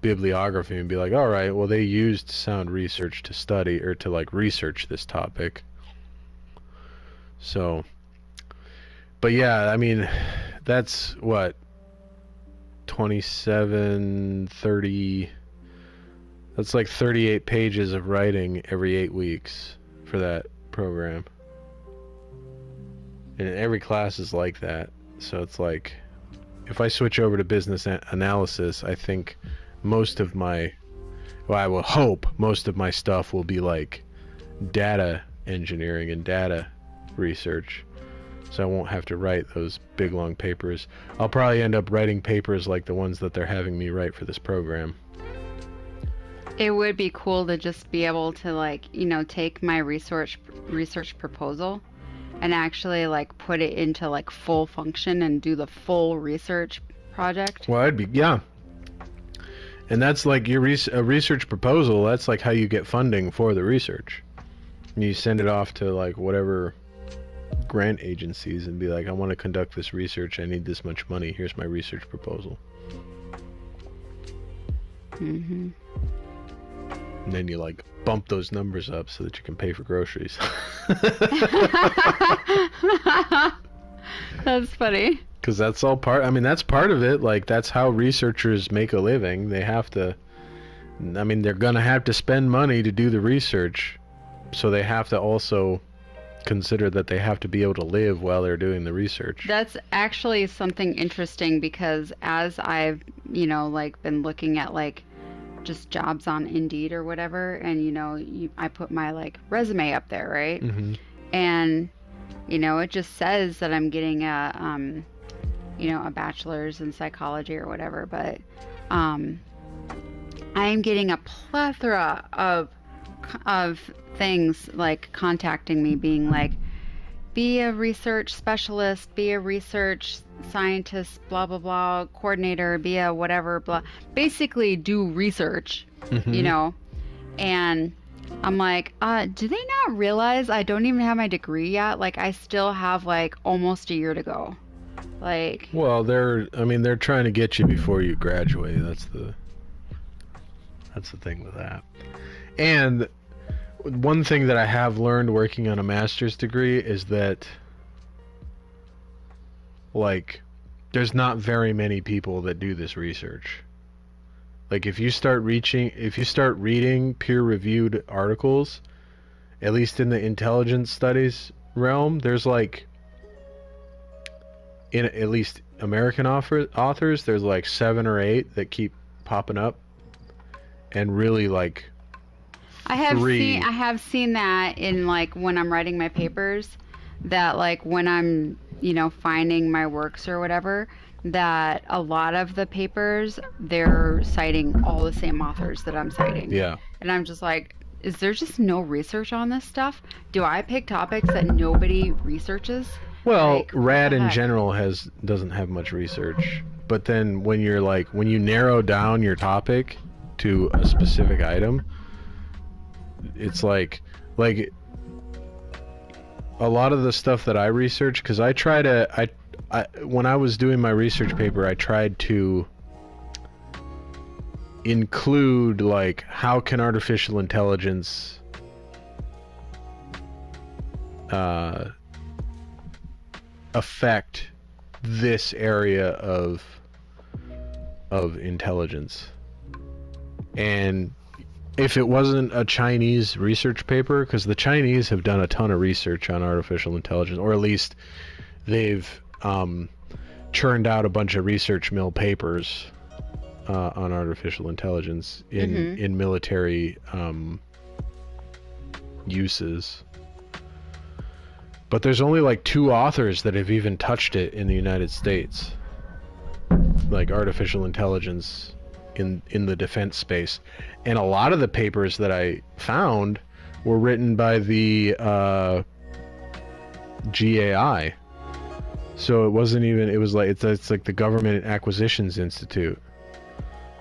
bibliography and be like, all right, well, they used sound research to study or to like research this topic. So, but yeah, I mean, that's what, 27, 30, that's like 38 pages of writing every 8 weeks for that program. And every class is like that. So it's like, if I switch over to business analysis, I think I will hope most of my stuff will be like data engineering and data research. So I won't have to write those big long papers. I'll probably end up writing papers like the ones that they're having me write for this program. It would be cool to just be able to like, take my research proposal and actually like put it into like full function and do the full research project. Well, yeah. And that's like a research proposal. That's like how you get funding for the research. And you send it off to like whatever grant agencies and be like, I want to conduct this research. I need this much money. Here's my research proposal. Mm-hmm. And then you like bump those numbers up so that you can pay for groceries. That's funny. Because that's all that's part of it. Like, that's how researchers make a living. They have to, they're going to have to spend money to do the research. So they have to also consider that they have to be able to live while they're doing the research. That's actually something interesting, because as I've, been looking at like just jobs on Indeed or whatever, and I put my like resume up there, right? Mm-hmm. And it just says that I'm getting a bachelor's in psychology or whatever, but I am getting a plethora of things like contacting me, being like, be a research specialist, be a research scientist, blah blah blah, coordinator, be a whatever, blah, basically do research. Mm-hmm. And I'm like, do they not realize I don't even have my degree yet? Like, I still have like almost a year to go. Like, well, they're trying to get you before you graduate. That's the thing with that. And one thing that I have learned working on a master's degree is that, like, there's not very many people that do this research. Like, if you start reading peer-reviewed articles, at least in the intelligence studies realm, there's like, in at least American authors, there's like 7 or 8 that keep popping up, and really like I have seen that in like when I'm writing my papers, that like when I'm finding my works or whatever, that a lot of the papers, they're citing all the same authors that I'm citing. Yeah. And I'm just like, is there just no research on this stuff? Do I pick topics that nobody researches? Well, Like, what rad the in heck? general doesn't have much research. But then when you narrow down your topic to a specific item, it's like a lot of the stuff that I research, because when I was doing my research paper, I tried to include like how can artificial intelligence affect this area of intelligence. And if it wasn't a Chinese research paper, because the Chinese have done a ton of research on artificial intelligence, or at least they've churned out a bunch of research mill papers on artificial intelligence in military uses. But there's only like 2 authors that have even touched it in the United States, like artificial intelligence in the defense space. And a lot of the papers that I found were written by the GAI. So it wasn't even, it was like, it's like the Government Acquisitions Institute.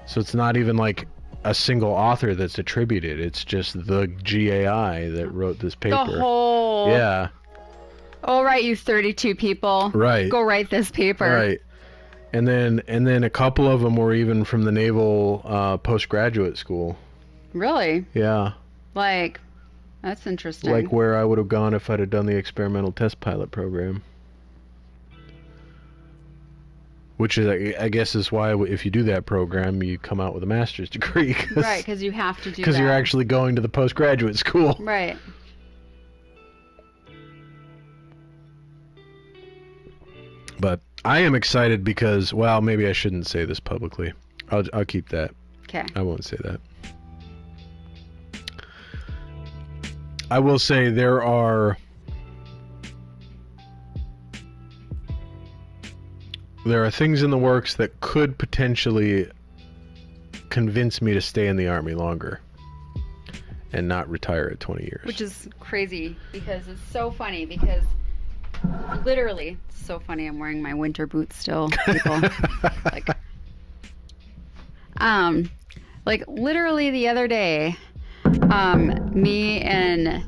So it's not even like a single author that's attributed. It's just the GAI that wrote this paper. The whole. Yeah. All right, you 32 people. Right. Go write this paper. Right. And then a couple of them were even from the Naval postgraduate school. Really? Yeah. Like, that's interesting. Like where I would have gone if I'd have done the experimental test pilot program. Which is, I guess, is why if you do that program, you come out with a master's degree. Right, because you have to do that. Because you're actually going to the postgraduate school. Right. But I am excited because, well, maybe I shouldn't say this publicly. I'll keep that. Okay. I won't say that. I will say there are things in the works that could potentially convince me to stay in the Army longer and not retire at 20 years. Which is crazy because it's so funny because literally, it's so funny. I'm wearing my winter boots still, people. Like literally the other day, me and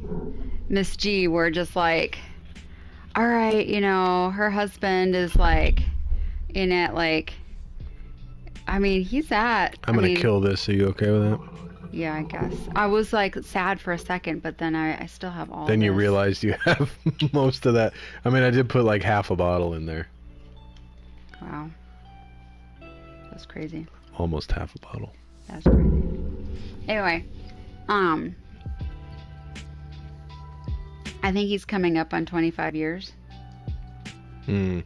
Miss G were just like, all right, you know, her husband is like in it, like, I mean, he's at. I'm going to kill this. Are you okay with that? Yeah, I guess. I was like sad for a second, but then I still have all Then you this. realized you have most of that. I mean, I did put like half a bottle in there. Wow. That's crazy. Almost half a bottle. That's crazy. Anyway, I think he's coming up on 25 years. Hmm.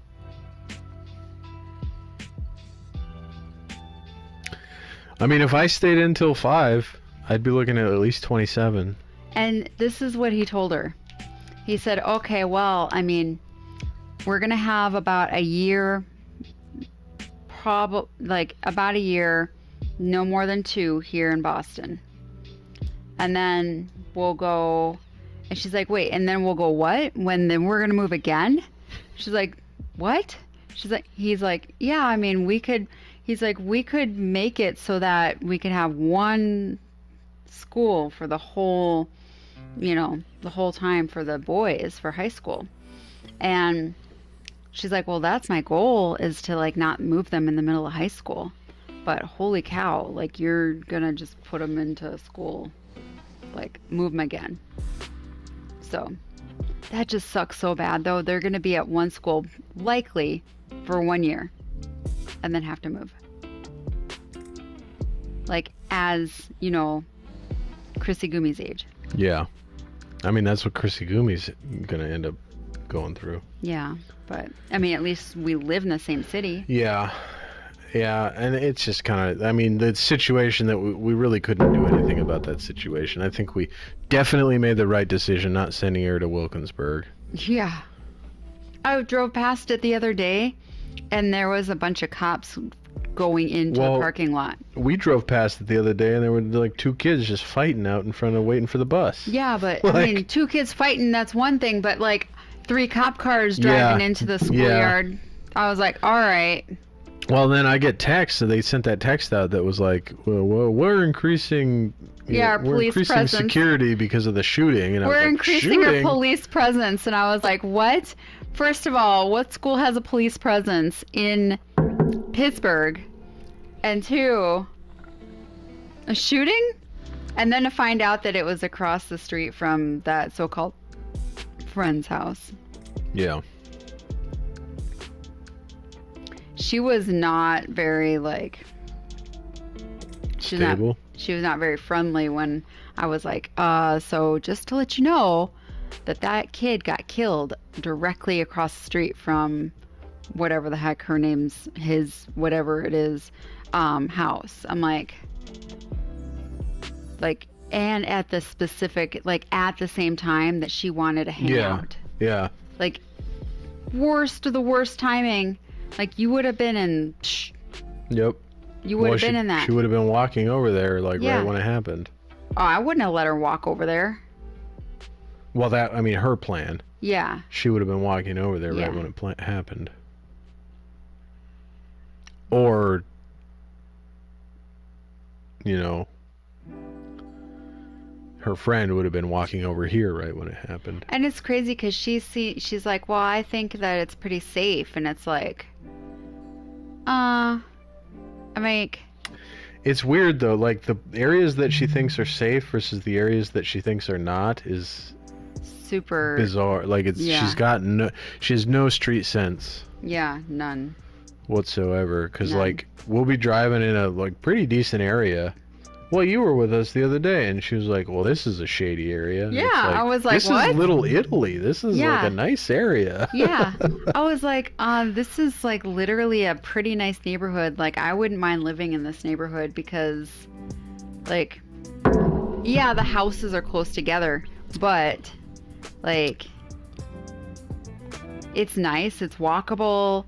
I mean, if I stayed until 5, I'd be looking at least 27. And this is what he told her. He said, okay, well, I mean, we're going to have about a year, about a year, no more than 2 here in Boston. And then we'll go, and she's like, wait, and then we'll go what? Then we're going to move again? She's like, what? He's like, yeah, I mean, he's like, we could make it so that we could have one school for the whole, you know, the whole time for the boys for high school. And she's like, well, that's my goal, is to like not move them in the middle of high school. But holy cow, like you're gonna just put them into school, like move them again. So that just sucks so bad though. They're gonna be at one school likely for 1 year and then have to move. Like as, you know, Chrissy Gumi's age. Yeah. I mean, that's what Chrissy Gumi's going to end up going through. Yeah. But, I mean, at least we live in the same city. Yeah. Yeah. And it's just kind of, I mean, the situation that we really couldn't do anything about that situation. I think we definitely made the right decision not sending her to Wilkinsburg. Yeah. I drove past it the other day and there was a bunch of cops going into the parking lot. We drove past it the other day, and there were like 2 kids just fighting out in front of waiting for the bus. Yeah, but I mean, 2 kids fighting, that's one thing, but like 3 cop cars driving into the schoolyard. I was like, all right. Well, then I get text, so they sent that text out that was like, well, we're increasing... our police presence. Security because of the shooting. And we're increasing our police presence. And I was like, what? First of all, what school has a police presence in Pittsburgh? And 2, a shooting? And then to find out that it was across the street from that so-called friend's house. Yeah. She was not very, like... Stable? She was not very friendly when I was like, so just to let you know that kid got killed directly across the street from whatever the heck her name's, his, whatever it is, house. I'm like, and at the specific, like at the same time that she wanted to hang out. Yeah. Like, worst of the worst timing. Like, you would have been in... Yep. You would have been in that. She would have been walking over there, like, right when it happened. Oh, I wouldn't have let her walk over there. Well, her plan. Yeah. She would have been walking over there right when it happened. Or, her friend would have been walking over here right when it happened. And it's crazy because she's like, well, I think that it's pretty safe. And it's like, it's weird though, like the areas that she thinks are safe versus the areas that she thinks are not is super bizarre. Like she has no street sense. Yeah, none whatsoever. Because like we'll be driving in a like pretty decent area. Well, you were with us the other day, and she was like, well, this is a shady area. Yeah, I was like, this is Little Italy. This is like a nice area. Yeah. I was like, this is like literally a pretty nice neighborhood. Like, I wouldn't mind living in this neighborhood because, like, yeah, the houses are close together, but, like, it's nice. It's walkable.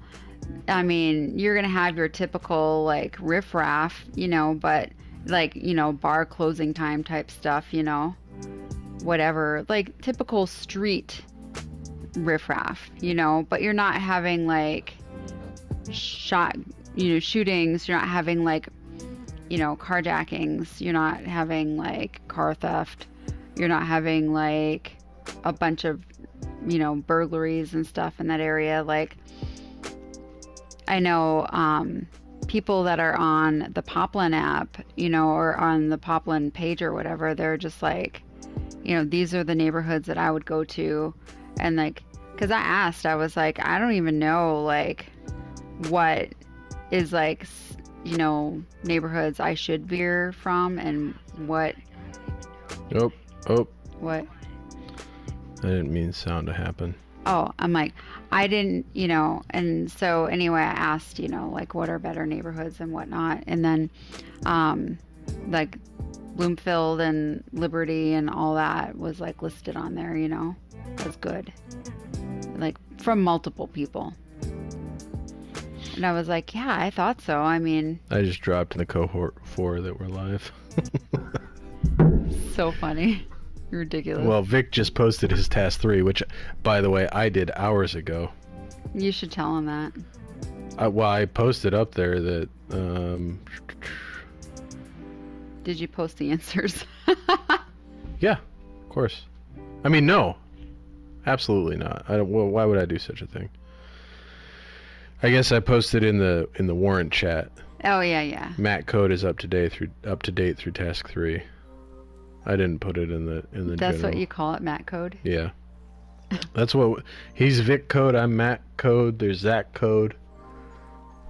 I mean, you're going to have your typical, like, riffraff, but... like, bar closing time type stuff, whatever, like typical street riffraff, but you're not having like shootings, you're not having like, carjackings, you're not having like car theft, you're not having like a bunch of, burglaries and stuff in that area. Like, I know, people that are on the Poplin app, or on the Poplin page or whatever, they're just like, these are the neighborhoods that I would go to. And like, cause I was like, I don't even know like what is like, neighborhoods I should veer from and what. Oh. What? I didn't mean sound to happen. Oh, I'm like, I didn't, and so anyway, I asked, like, what are better neighborhoods and whatnot. And then, like, Bloomfield and Liberty and all that was, like, listed on there, as good. Like, from multiple people. And I was like, yeah, I thought so. I mean... I just dropped in the cohort 4 that were live. So funny. Ridiculous. Well, Vic just posted his task 3, which, by the way, I did hours ago. You should tell him that. I posted up there that. Did you post the answers? Yeah, of course. I mean, no, absolutely not. Why would I do such a thing? I guess I posted in the warrant chat. Oh yeah. Matt code is up to date through task 3. I didn't put it in the That's general. What you call it, Matt code? Yeah. That's what he's Vic code, I'm Matt code, there's Zach code.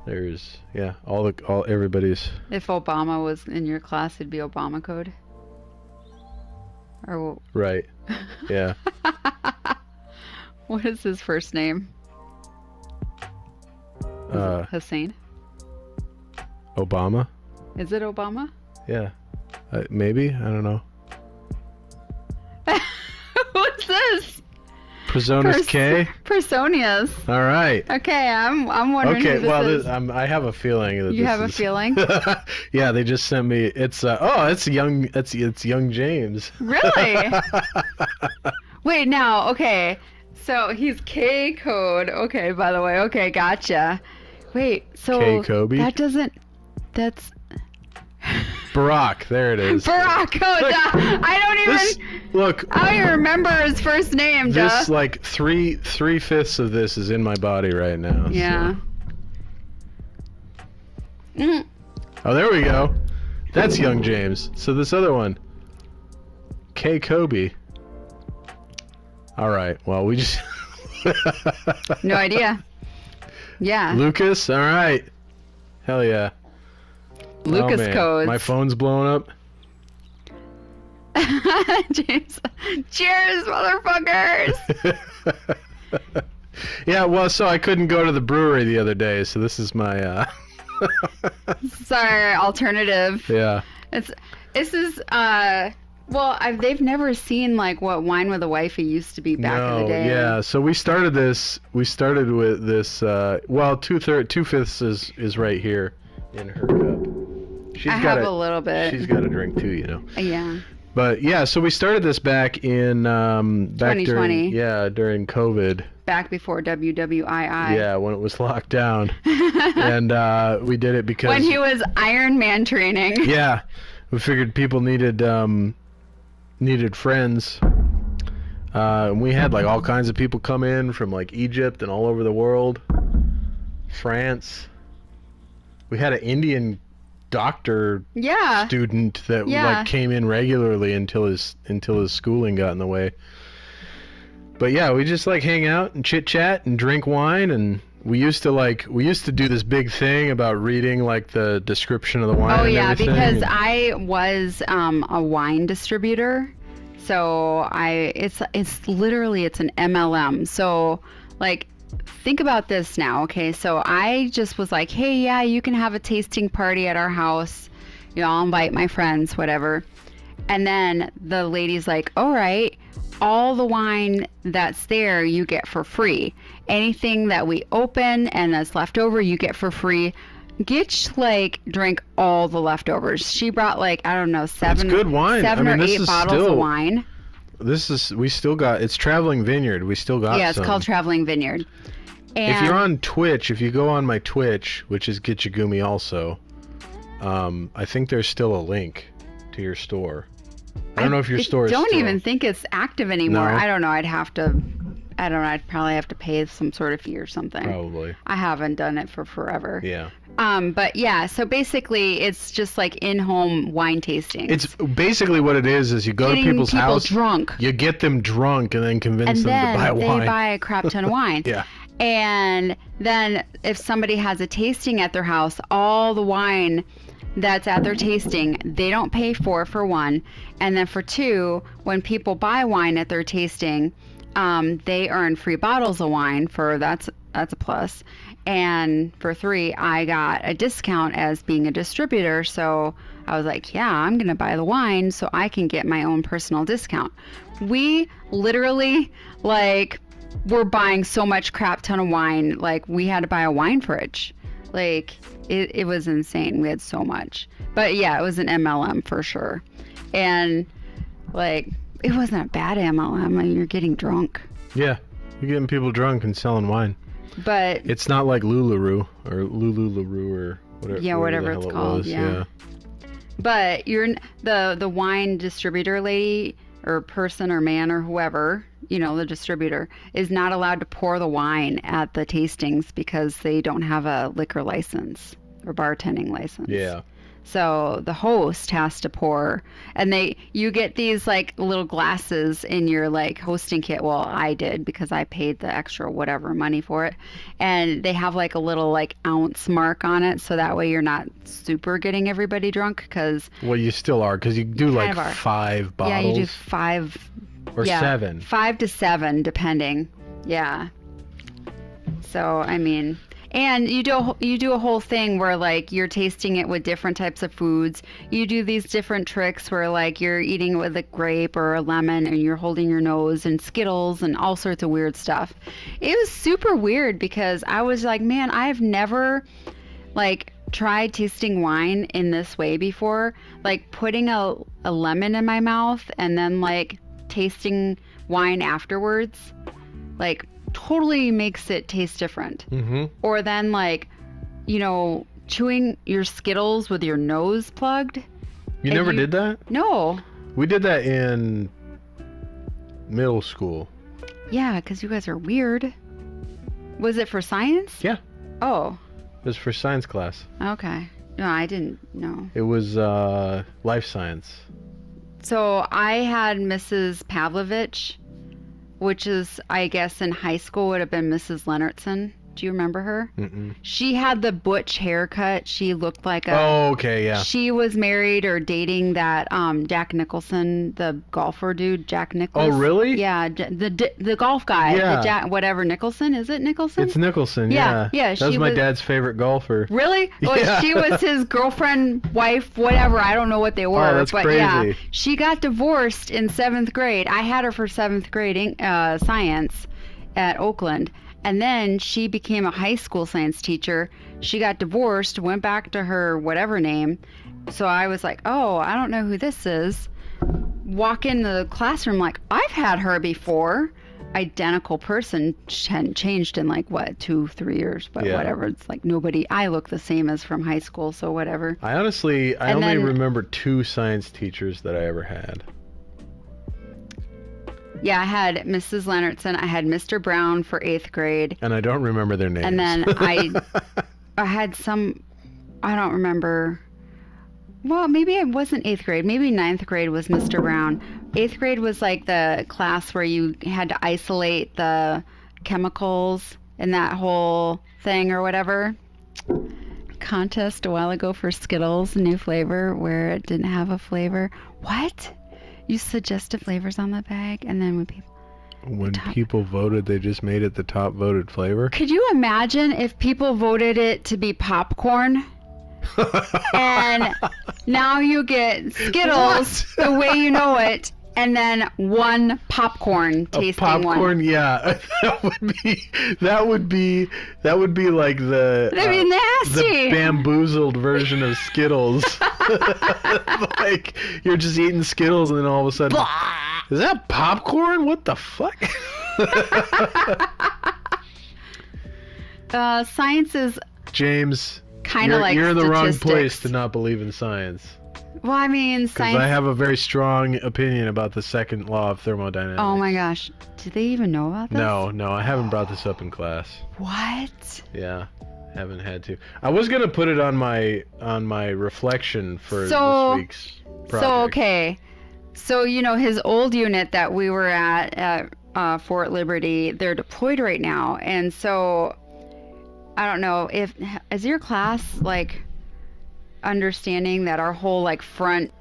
There's all everybody's. If Obama was in your class, it'd be Obama code. Or right. Yeah. What is his first name? Hussein. Obama? Is it Obama? Yeah. Maybe, I don't know. What's this? Presonus K. Personius. All right. Okay, I'm wondering Okay, who this well, is. I have a feeling that You have a feeling? Yeah, they just sent me. It's it's young James. Really? Wait, now, okay. So he's K code. Okay, by the way. Okay, gotcha. Wait, so K Kobe? that's Barack. There it is. Barack. Oh, Look, duh. I don't even remember his first name, duh. This like three-fifths of this is in my body right now. Yeah. So. Oh, there we go. That's young James. So this other one, K Kobe. All right. Well, we just. No idea. Yeah. Lucas. All right. Hell yeah. Lucas man. codes. My phone's blowing up. James. Cheers, motherfuckers. Yeah, well, so I couldn't go to the brewery the other day, so this is my Sorry, alternative. Yeah. This is they've never seen like what Wine with a Wifey used to be back in the day. Yeah, so we started with this well, two-fifths is right here in her cup. I have a little bit. She's got a drink too, you know. Yeah. But yeah, so we started this back in 2020. During COVID. Back before WWII. Yeah, when it was locked down. And we did it because when he was Iron Man training. Yeah. We figured people needed friends. And we had like all kinds of people come in from like Egypt and all over the world. France. We had an Indian doctor student that like came in regularly until his schooling got in the way. But yeah, we just like hang out and chit chat and drink wine, and we used to do this big thing about reading like the description of the wine. Oh and yeah, everything. because I was a wine distributor, so it's an MLM. So like, think about this now, okay? So I just was like, hey, yeah, you can have a tasting party at our house. You know, I'll invite my friends, whatever. And then the lady's like, all right, all the wine that's there you get for free. Anything that we open and that's left over, you get for free. Drink all the leftovers. She brought like, I don't know, seven good wine. or eight bottles of wine. It's Traveling Vineyard. We still got some. Yeah, it's called Traveling Vineyard. And if you're on Twitch, if you go on my Twitch, which is Gitchagumi also, I think there's still a link to your store. I don't know if your store is don't even think it's active anymore. No? I don't know. I'd probably have to pay some sort of fee or something. Probably. I haven't done it for forever. Yeah. But yeah, so basically it's just like in-home wine tasting. It's basically what it is you go to people's house, drunk. You get them drunk and then convince them to buy wine. And then they buy a crap ton of wine. Yeah. And then if somebody has a tasting at their house, all the wine that's at their tasting, they don't pay for one. And then for two, when people buy wine at their tasting, they earn free bottles of wine. That's a plus. And for three, I got a discount as being a distributor. So I was like, yeah, I'm going to buy the wine so I can get my own personal discount. We literally were buying so much crap ton of wine. Like, we had to buy a wine fridge. Like, it was insane. We had so much. But yeah, it was an MLM for sure. And like, it wasn't a bad MLM. I mean, you're getting drunk. Yeah, you're getting people drunk and selling wine. But it's not like Lularoe or Lulularoo or whatever. Yeah, whatever it's called. Yeah. But you're the wine distributor lady or person or man or whoever, the distributor, is not allowed to pour the wine at the tastings because they don't have a liquor license or bartending license. Yeah. So the host has to pour, and you get these like little glasses in your like hosting kit. Well, I did because I paid the extra whatever money for it, and they have like a little like ounce mark on it, so that way you're not super getting everybody drunk. Well, you still are, because you do like 5 bottles. Yeah, you do 5 or 7. 5 to 7 depending. Yeah. So I mean, And you do a whole thing where like you're tasting it with different types of foods. You do these different tricks where like you're eating with a grape or a lemon and you're holding your nose and Skittles and all sorts of weird stuff. It was super weird because I was like, man, I've never like tried tasting wine in this way before. Like putting a lemon in my mouth and then like tasting wine afterwards. Like totally makes it taste different. Mm-hmm. Or then like, chewing your Skittles with your nose plugged. You never did that? No. We did that in middle school. Yeah, because you guys are weird. Was it for science? Yeah. Oh. It was for science class. Okay. No, I didn't know. It was life science. So I had Mrs. Pavlovich, which is, I guess, in high school would have been Mrs. Leonardson. Do you remember her? Mm-mm. She had the butch haircut. She looked like a... Oh, okay, yeah. She was married or dating that Jack Nicholson, the golfer dude, Jack Nicholson. Oh, really? Yeah, the golf guy. Yeah. Whatever, Nicholson. Is it Nicholson? It's Nicholson, Yeah, yeah. yeah, That was she my was- dad's favorite golfer. Really? Well, Yeah. she was his girlfriend, wife, whatever. I don't know what they were. Oh, that's but crazy. yeah, she got divorced in 7th grade. I had her for 7th grade science at Oakland. And then she became a high school science teacher. She got divorced, went back to her whatever name. So I was like, oh, I don't know who this is. Walk in the classroom like, I've had her before. Identical person. She hadn't changed in like, 2-3 years, but Yeah. whatever. It's like nobody, I look the same as from high school, so whatever. I honestly, I And only then- remember 2 science teachers that I ever had. Yeah, I had Mrs. Leonardson. I had Mr. Brown for 8th grade. And I don't remember their names. And then I had some, I don't remember. Well, maybe it wasn't 8th grade. Maybe 9th grade was Mr. Brown. 8th grade was like the class where you had to isolate the chemicals and that whole thing or whatever. Contest a while ago for Skittles, new flavor where it didn't have a flavor. What? You suggested flavors on the bag and then when people voted, they just made it the top voted flavor. Could you imagine if people voted it to be popcorn? And now you get Skittles the way you know it, and then one popcorn tasting popcorn, one. yeah. that would be like the That'd be nasty. the bamboozled version of Skittles. Like you're just eating Skittles and then all of a sudden, is that popcorn? What the fuck? Science is James, kind of like you're in the wrong statistics. place to not believe in science. Well, I mean, Because science. I have a very strong opinion about the second law of thermodynamics. Oh my gosh, do they even know about this? No, I haven't brought this up in class. What? Yeah, haven't had to. I was gonna put it on my reflection for So- this week's project. So okay, so his old unit that we were at Fort Liberty, they're deployed right now, and so I don't know if is your class like understanding that our whole like front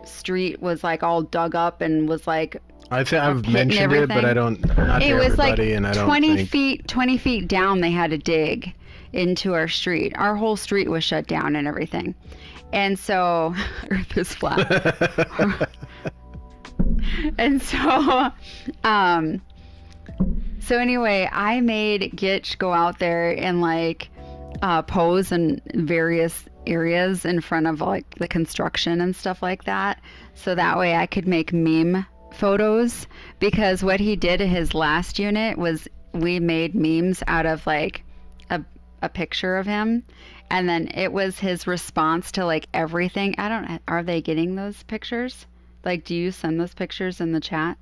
street was like all dug up and was like I've pit and mentioned it, but everything. I don't. Not it to was like everybody, and I don't 20 think. 20 feet down they had to dig into our street. Our whole street was shut down and everything. And so Earth is flat. And so so anyway, I made Gitch go out there and like pose in various areas in front of like the construction and stuff like that, so that way I could make meme photos, because what he did at his last unit was we made memes out of like a picture of him, and then it was his response to like everything. Are they getting those pictures? Like, do you send those pictures in the chat?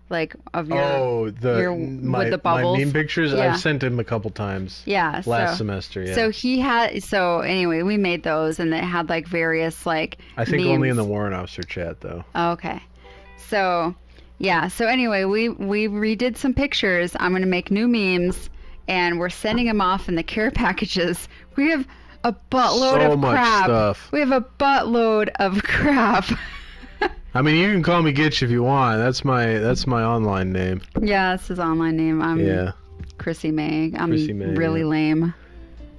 Like of your with the bubbles? my meme pictures. Yeah. I've sent him a couple times. Yeah. Last semester. Yeah. So anyway, we made those, and it had like various like I think only in the memes. warrant officer chat though. Oh, okay. So yeah. So anyway, we redid some pictures. I'm gonna make new memes, and we're sending them off in the care packages. We have a buttload So of much crap. stuff. We have a buttload of crap. I mean, you can call me Gitch if you want. That's my online name. Yeah, that's his online name. I'm Yeah. Chrissy May. I'm Chrissy May, really yeah. lame.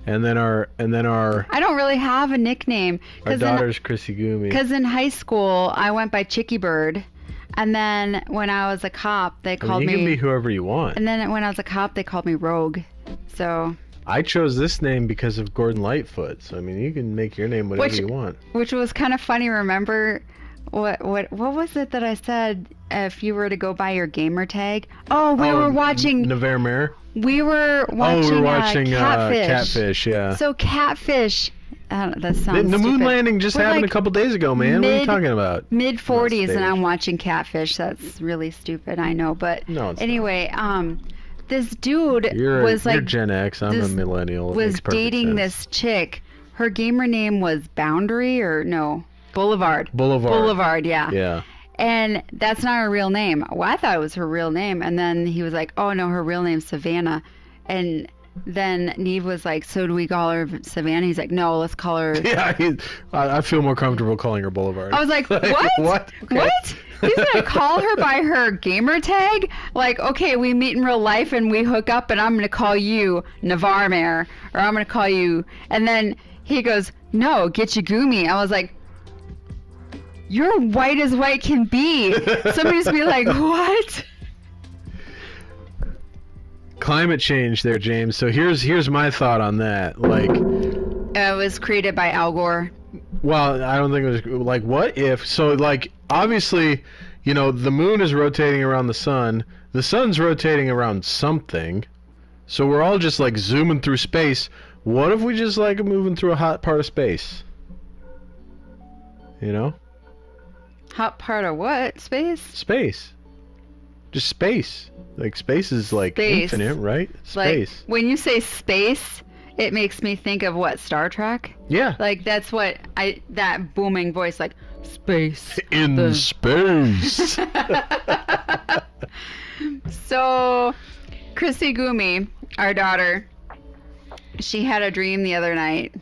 And then our I don't really have a nickname. daughter's Chrissy Gumi. Because in high school, I went by Chicky Bird. And then when I was a cop, they called me... You can be whoever you want. And then when I was a cop, they called me Rogue. So... I chose this name because of Gordon Lightfoot. So, I mean, you can make your name whatever you want. Which was kind of funny. Remember, what was it that I said if you were to go buy your gamer tag? Oh, we were watching... Nevere Mare? We were watching, Catfish. Catfish, yeah. So Catfish... that sounds The moon stupid. landing just happened a couple days ago, man. What are you talking about? Mid-40s, and I'm watching Catfish. That's really stupid, I know. But no, it's anyway, this dude you're Gen X. I'm a millennial. Was dating this chick. Her gamer name was Boundary or no? Boulevard. Boulevard, yeah. Yeah. And that's not her real name. Well, I thought it was her real name. And then he was like, oh, no, her real name's Savannah. And then Neve was like, so do we call her Savannah? He's like, no, let's call her... Yeah, I feel more comfortable calling her Boulevard. I was like, what? What? Okay. What? He's going to call her by her gamer tag? Like, okay, we meet in real life and we hook up and I'm going to call you Navarmare, or I'm going to call you... And then he goes, no, Gitchigumi. I was like, you're white as white can be. Somebody's be like, what? Climate change there, James. So here's my thought on that. Like, it was created by Al Gore. Well, I don't think it was like, what if? So like, obviously, you know, the moon is rotating around the sun's rotating around something. So we're all just like zooming through space. What if we just like moving through a hot part of space? You know? Hot part of what? Space? Space. Just space. Like, space is like infinite, right? Space. Like, when you say space, it makes me think of what, Star Trek? Yeah. Like, that's what that booming voice, like, space. In space. So, Chrissy Gumi, our daughter, she had a dream the other night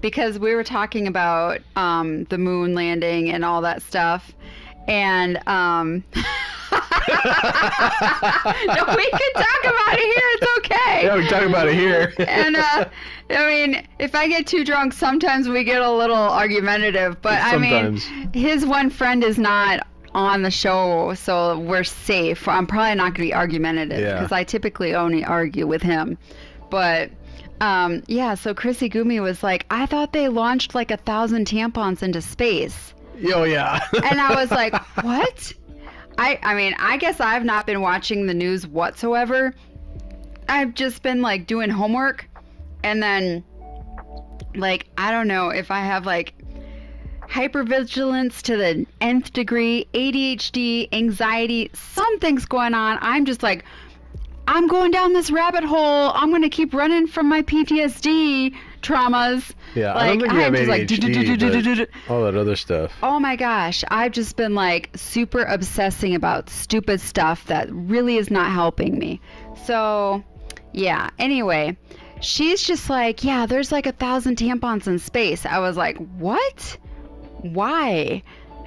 because we were talking about the moon landing and all that stuff. And, no, we can talk about it here. It's okay. Yeah, we can talk about it here. And, I mean, if I get too drunk, sometimes we get a little argumentative. But, sometimes. I mean, his one friend is not on the show, so we're safe. I'm probably not going to be argumentative because I typically only argue with him. But, yeah, so Chrissy Gumi was like, I thought they launched like 1,000 tampons into space. Oh, yeah. And I was like, what? I mean, I guess I've not been watching the news whatsoever. I've just been, like, doing homework. And then, like, I don't know if I have, like, hypervigilance to the nth degree, ADHD, anxiety, something's going on. I'm just like, I'm going down this rabbit hole. I'm going to keep running from my PTSD traumas. Yeah, like, I don't think you have ADHD, like, but all that other stuff. Oh my gosh, I've just been like super obsessing about stupid stuff that really is not helping me. So, yeah, anyway, she's just like, yeah, there's like 1,000 tampons in space. I was like, what? Why?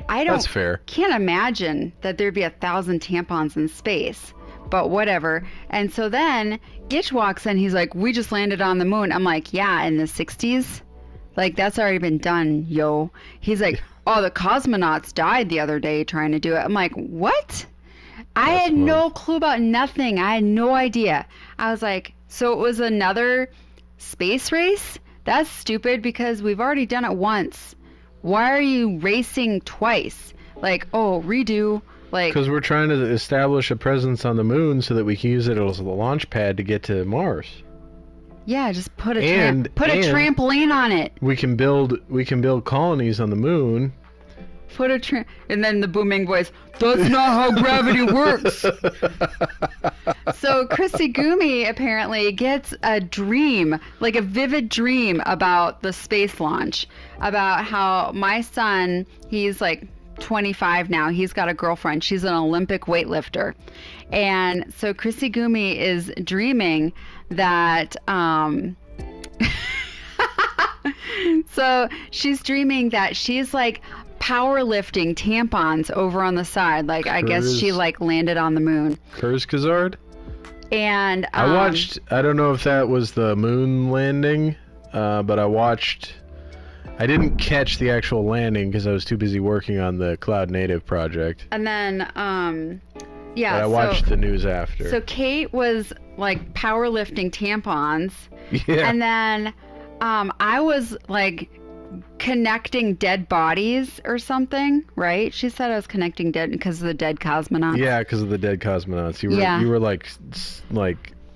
That's fair. Can't imagine that there'd be 1,000 tampons in space. But whatever. And so then Gitch walks in. He's like, we just landed on the moon. I'm like, yeah, in the 60s? Like, that's already been done, yo. He's like, oh, the cosmonauts died the other day trying to do it. I'm like, what? I had no clue about nothing. I had no idea. I was like, so it was another space race? That's stupid because we've already done it once. Why are you racing twice? Like, oh, redo. Because we're trying to establish a presence on the moon so that we can use it as a launch pad to get to Mars. Yeah, just put a trampoline on it. We can build colonies on the moon. And then the booming voice, that's not how gravity works. So Chrissy Gumi apparently gets a dream, like a vivid dream about the space launch, about how my son, he's like 25 now. He's got a girlfriend. She's an Olympic weightlifter. And so Chrissy Gumi is dreaming that so she's dreaming that she's like powerlifting tampons over on the side. Like, I guess she like landed on the moon. Kurzgesagt? And I watched, I don't know if that was the moon landing but I didn't catch the actual landing because I was too busy working on the Cloud Native project. And then, yeah. But I watched the news after. So Kate was like powerlifting tampons. Yeah. And then, I was like connecting dead bodies or something, right? She said I was connecting dead because of the dead cosmonauts. Yeah, because of the dead cosmonauts. You were like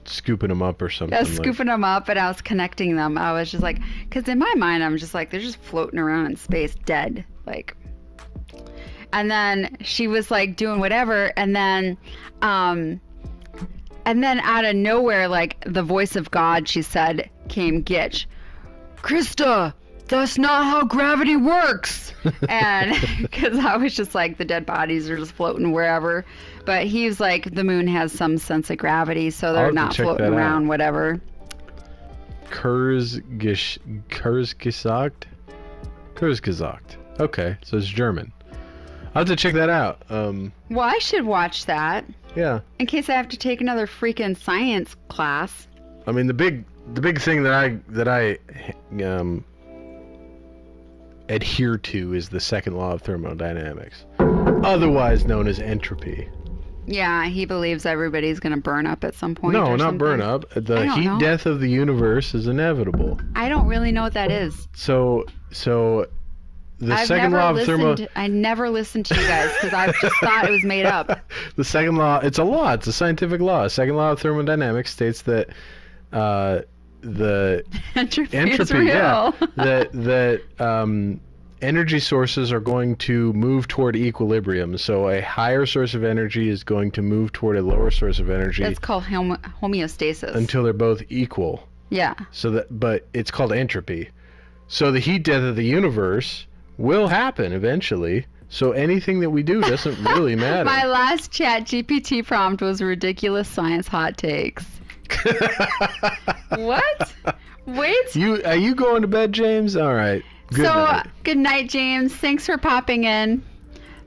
scooping them up or something. I was scooping them up and I was connecting them. I was just like, because in my mind I'm just like, they're just floating around in space dead, like. And then she was like doing whatever, and then out of nowhere, like the voice of God, she said, came Gitch. Krista, that's not how gravity works. And because I was just like, the dead bodies are just floating wherever. But he was like, the moon has some sense of gravity, so they're not floating around, whatever. Kurzgesagt? Okay, so it's German. I'll have to check that out. Well, I should watch that. Yeah. In case I have to take another freaking science class. I mean, the big thing that I adhere to is the second law of thermodynamics, otherwise known as entropy. Yeah, he believes everybody's gonna burn up at some point. No, not burn up. The heat death of the universe is inevitable. I don't really know what that is. So the second law of thermodynamics. I never listened to you guys because I just thought it was made up. The second law, it's a law. It's a scientific law. Second law of thermodynamics states that the entropy is real. Yeah, that energy sources are going to move toward equilibrium. So a higher source of energy is going to move toward a lower source of energy. That's called homeostasis. Until they're both equal. Yeah. But it's called entropy. So the heat death of the universe will happen eventually. So anything that we do doesn't really matter. My last ChatGPT prompt was ridiculous science hot takes. What? Wait. Are you going to bed, James? All right. Good night. Good night, James. Thanks for popping in.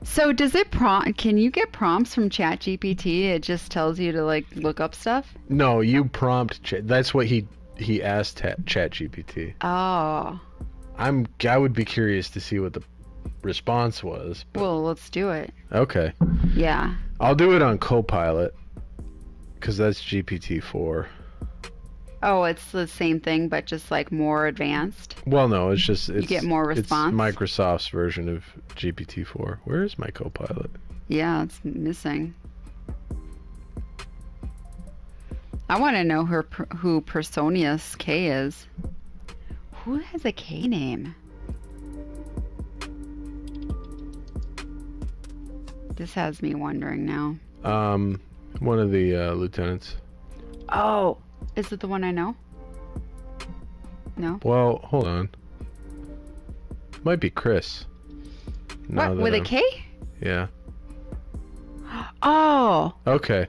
So does it can you get prompts from ChatGPT? It just tells you to like look up stuff? No, you prompt that's what he asked ChatGPT. Oh. I would be curious to see what the response was. Well, let's do it. Okay. Yeah. I'll do it on Copilot because that's GPT-4. Oh, it's the same thing, but just like more advanced? Well, no, you get more response? It's Microsoft's version of GPT-4. Where is my Copilot? Yeah, it's missing. I want to know who Personius K is. Who has a K name? This has me wondering now. One of the lieutenants. Oh, is it the one I know? No? Well, hold on. Might be Chris. What, with a K? Yeah. Oh. Okay.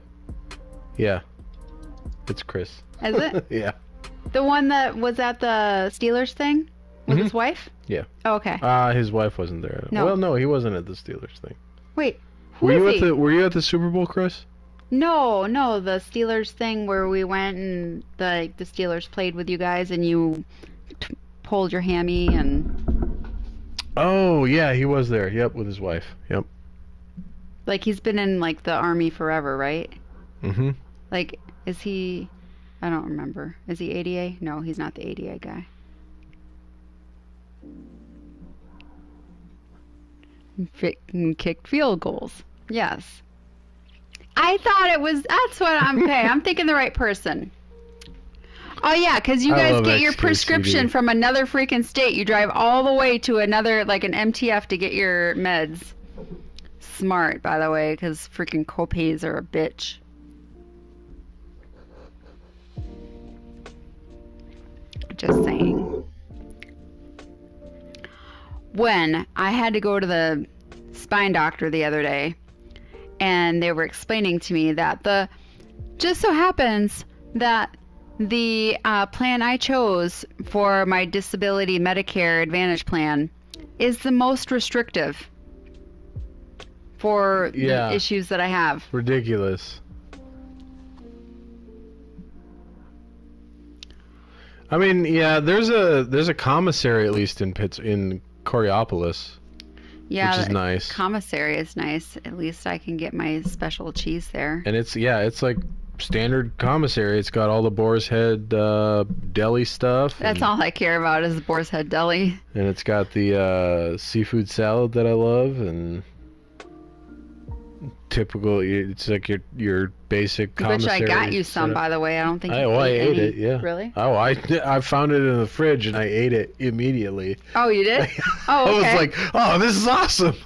Yeah. It's Chris. Is it? Yeah. The one that was at the Steelers thing with his wife? Yeah. Oh, okay. His wife wasn't there. No. Well, no, he wasn't at the Steelers thing. Wait. Were you at the Super Bowl, Chris? No, the Steelers thing where we went and the Steelers played with you guys and you pulled your hammy and... Oh, yeah, he was there. Yep, with his wife. Yep. Like, he's been in, like, the Army forever, right? Mm-hmm. Like, is he... I don't remember. Is he ADA? No, he's not the ADA guy. Kicked field goals. Yes. I thought it was... That's what I'm... Okay, I'm thinking the right person. Oh, yeah, because you guys get your prescription from another freaking state. You drive all the way to another, like an MTF to get your meds. Smart, by the way, because freaking copays are a bitch. Just saying. When I had to go to the spine doctor the other day, and they were explaining to me that just so happens that the plan I chose for my disability Medicare Advantage plan is the most restrictive for the issues that I have. Ridiculous. I mean, yeah, there's a commissary at least in Coriopolis, Yeah, which is the nice. commissary is nice. At least I can get my special cheese there. And it's like standard commissary. It's got all the Boar's Head deli stuff. That's all I care about is Boar's Head Deli. And it's got the seafood salad that I love, and typical. It's like your basic commissary. Which I got you some, by the way. I don't think you I ate ate any. it. Yeah. Really? Oh, I found it in the fridge and I ate it immediately. Oh, you did? Oh, okay. I was like, oh, this is awesome.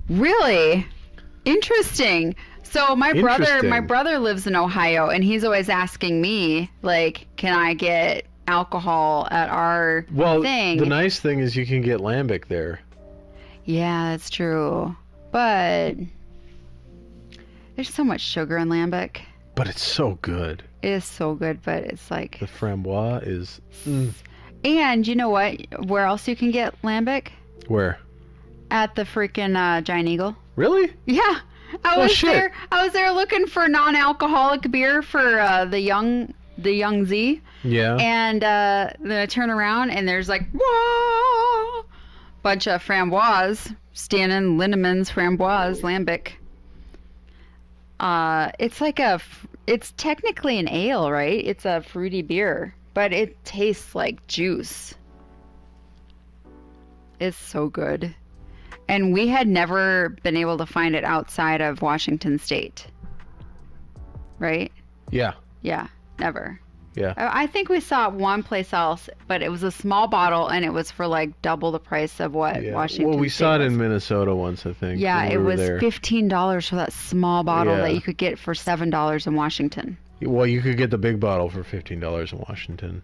Really? Interesting. So my brother lives in Ohio, and he's always asking me, like, can I get alcohol at our thing? Well, the nice thing is you can get lambic there. Yeah, that's true. But there's so much sugar in lambic. But it's so good. It is so good, but it's like... The framboise is... And you know what? Where else you can get lambic? Where? At the freaking Giant Eagle. Really? Yeah. I was there looking for non-alcoholic beer for the young Z. Yeah. And then I turn around and there's like, whoa, bunch of framboise, Stannon Lindemann's framboise lambic. It's technically an ale, right? It's a fruity beer, but it tastes like juice. It's so good. And we had never been able to find it outside of Washington State. Right? Yeah. Yeah, never. Yeah. I think we saw it one place else, but it was a small bottle and it was for like double the price of what Washington Well, we State saw it was. in Minnesota once, I think. Yeah, it was there. $15 for that small bottle Yeah. that you could get for $7 in Washington. Well, you could get the big bottle for $15 in Washington.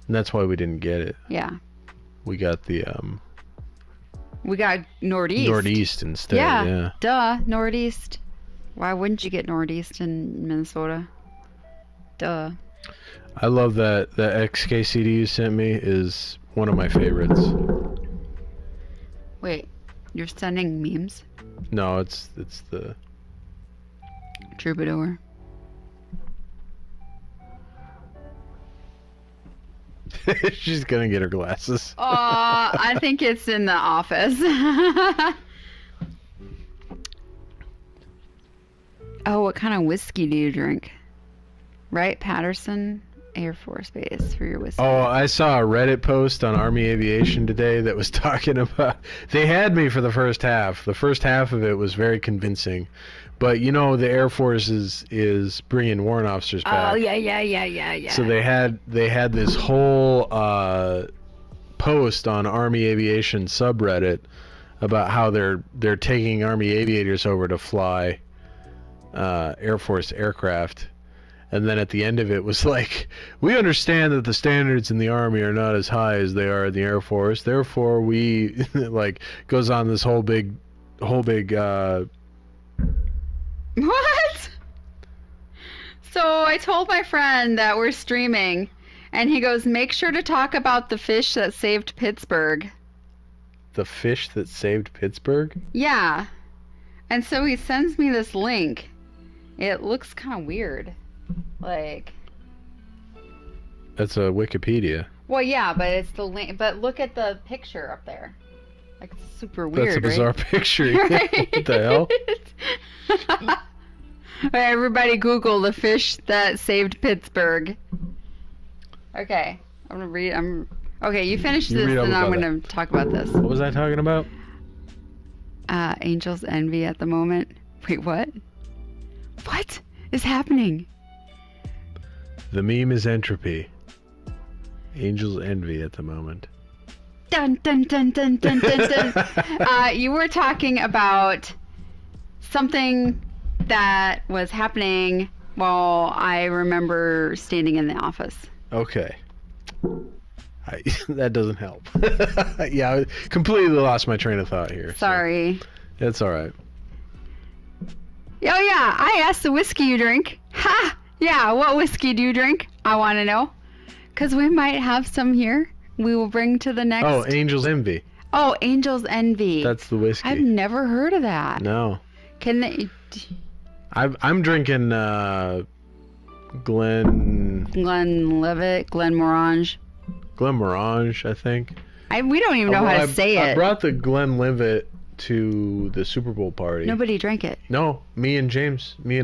And that's why we didn't get it. Yeah. We got the We got Northeast. Northeast instead, yeah. Duh, Northeast. Why wouldn't you get Northeast in Minnesota? Duh. I love that XKCD you sent me is one of my favorites. Wait, you're sending memes? No, it's the Troubadour. She's gonna get her glasses. I think it's in the office. Oh, what kind of whiskey do you drink? Right, Patterson Air Force Base for your whiskey. Oh, I saw a Reddit post on Army Aviation today that was talking about... They had me for the first half. The first half of it was very convincing. But, you know, the Air Force is bringing warrant officers back. Oh, yeah. So they had this whole post on Army Aviation subreddit about how they're taking Army aviators over to fly Air Force aircraft. And then at the end of it was like, we understand that the standards in the Army are not as high as they are in the Air Force. Therefore, we like goes on this whole big. What? So I told my friend that we're streaming, and he goes, make sure to talk about the fish that saved Pittsburgh. The fish that saved Pittsburgh? Yeah. And so he sends me this link. It looks kind of weird. Like... That's a Wikipedia. Well, yeah, but it's the link. But look at the picture up there. Like, it's super weird, That's a bizarre right? picture. What the hell? Everybody Google the fish that saved Pittsburgh. Okay, I'm gonna read. Okay. You finish You this, read all and I'm about gonna talk about this. What was I talking about? Angel's envy at the moment. Wait, what? What is happening? The meme is entropy. Angel's envy at the moment. Dun dun dun dun dun dun dun. You were talking about something that was happening while I remember standing in the office. Okay. That doesn't help. Yeah, I completely lost my train of thought here. Sorry. So it's all right. Oh yeah, I asked the whiskey you drink. Ha! Yeah, what whiskey do you drink? I want to know. Because we might have some here. We will bring to the next... Oh, Angel's Envy. Oh, Angel's Envy. That's the whiskey. I've never heard of that. No. Can they... I'm drinking Glenlivet, Glenmorangie. Glenmorangie, I think. We don't even know how to say it. I brought the Glenlivet to the Super Bowl party. Nobody drank it. No, me and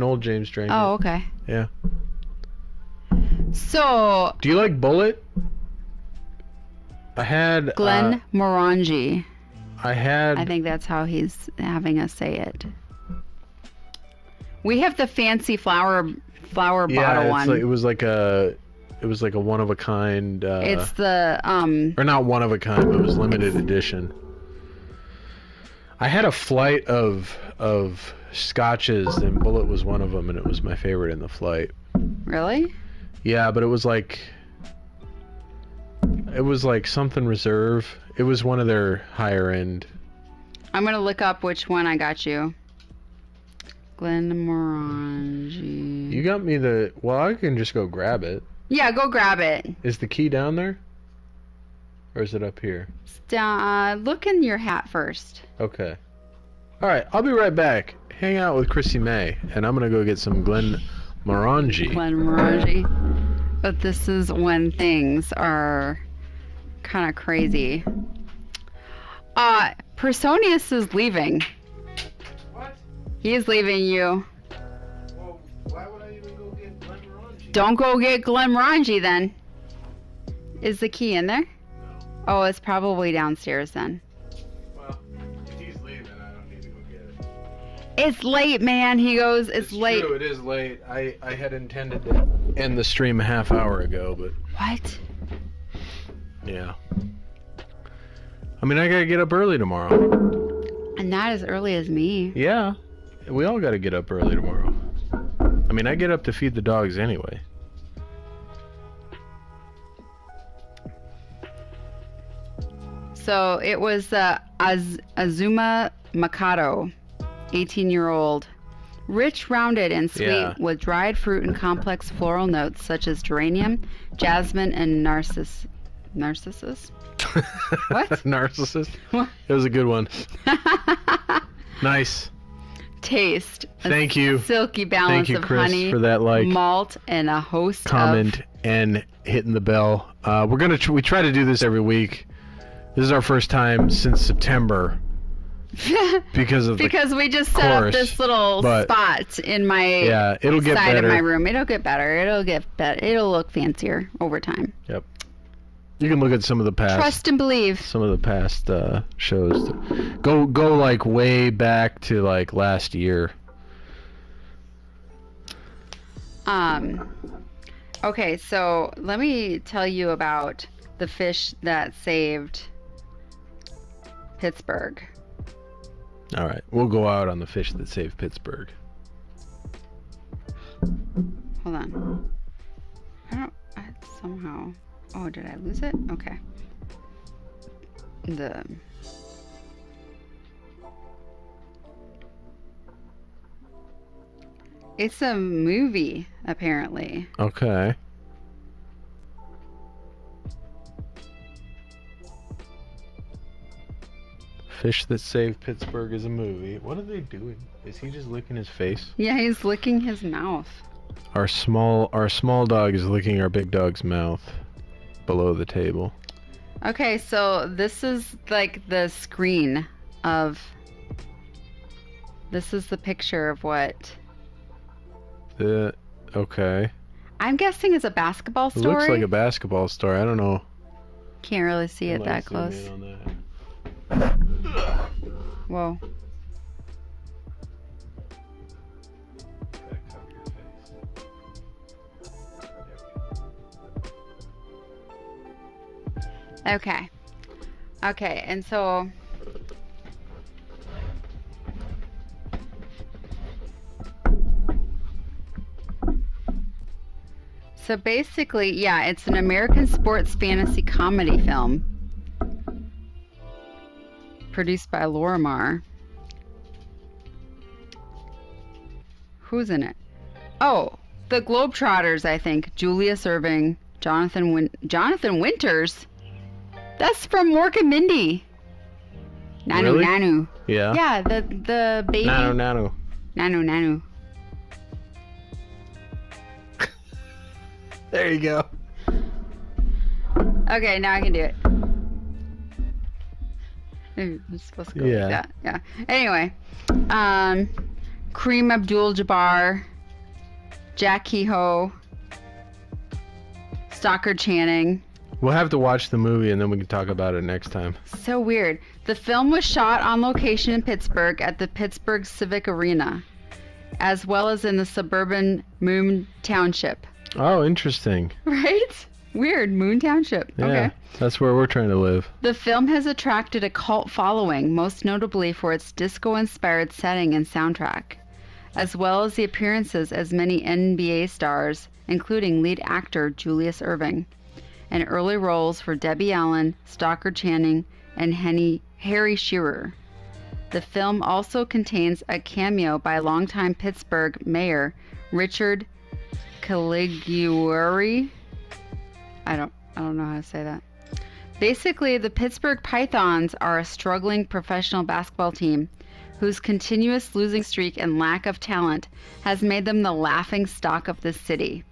old James drank it. Oh, okay. Yeah. So. Do you like Bullet? I had Glenmorangie. I think that's how he's having us say it. We have the fancy flower bottle one. Like, it was like a one of a kind. It's the or not one of a kind, but it was limited edition. I had a flight of scotches, and Bullet was one of them, and it was my favorite in the flight. Really? Yeah, but it was like something reserve. It was one of their higher end. I'm gonna look up which one I got you. Glenmorangie. You got me the. Well, I can just go grab it. Yeah, go grab it. Is the key down there? Or is it up here? Look in your hat first. Okay. Alright, I'll be right back. Hang out with Chrissy May, and I'm gonna go get some Glenmorangie. Glenmorangie. But this is when things are kind of crazy. Personius is leaving. What? He is leaving you. Well, why would I even go get Glenmorangie? Don't go get Glenmorangie then. Is the key in there? No. Oh, it's probably downstairs then. Well, if he's leaving, I don't need to go get it. It's late, man. He goes, it's late. True, it is late. I had intended to end the stream a half hour ago, but... What? Yeah. I mean, I gotta get up early tomorrow. And not as early as me. Yeah. We all gotta get up early tomorrow. I mean, I get up to feed the dogs anyway. So it was Azuma Mikado, 18-year-old. Rich, rounded, and sweet with dried fruit and complex floral notes such as geranium, jasmine, and narcissus. What? Narcissus? What? It was a good one. Nice. Taste. Thank you. Silky balance Thank you, of Chris, honey, for that malt, and a host comment and hitting the bell. We try to do this every week. This is our first time since September. because we just set up this little spot in my it'll get side better. of my room. It'll get better. It'll look fancier over time. Yep. You can look at some of the past. Trust and believe. Some of the past shows. Go like way back to like last year. Okay, so let me tell you about the fish that saved Pittsburgh. All right, we'll go out on the fish that saved Pittsburgh. Hold on. Somehow. Oh, did I lose it? Okay. It's a movie, apparently. Okay. Fish That Saved Pittsburgh is a movie. What are they doing? Is he just licking his face? Yeah, he's licking his mouth. Our small dog is licking our big dog's mouth below the table. Okay, so this is like the screen of... This is the picture of what... Okay. I'm guessing it's a basketball story. It looks like a basketball story. I don't know. Can't really see it that close. Whoa. Okay. Okay, and so... So basically, yeah, it's an American sports fantasy comedy film produced by Lorimar. Who's in it? Oh, the Globetrotters, I think. Julius Erving, Jonathan Winters. That's from Mork and Mindy. Nanu Really? Nanu. Yeah. Yeah, the baby. Nanu. Nanu Nanu. There you go. Okay, now I can do it. It's supposed to go like that. Yeah. Anyway, Kareem Abdul-Jabbar, Jack Kehoe, Stockard Channing. We'll have to watch the movie and then we can talk about it next time. So weird. The film was shot on location in Pittsburgh at the Pittsburgh Civic Arena, as well as in the suburban Moon Township. Oh, interesting. Right? Weird. Moon Township. Yeah, okay. That's where we're trying to live. The film has attracted a cult following, most notably for its disco-inspired setting and soundtrack, as well as the appearances as many NBA stars, including lead actor Julius Erving, and early roles for Debbie Allen, Stockard Channing, and Harry Shearer. The film also contains a cameo by longtime Pittsburgh mayor Richard Caligari. I don't know how to say that. Basically, the Pittsburgh Pythons are a struggling professional basketball team whose continuous losing streak and lack of talent has made them the laughing stock of the city.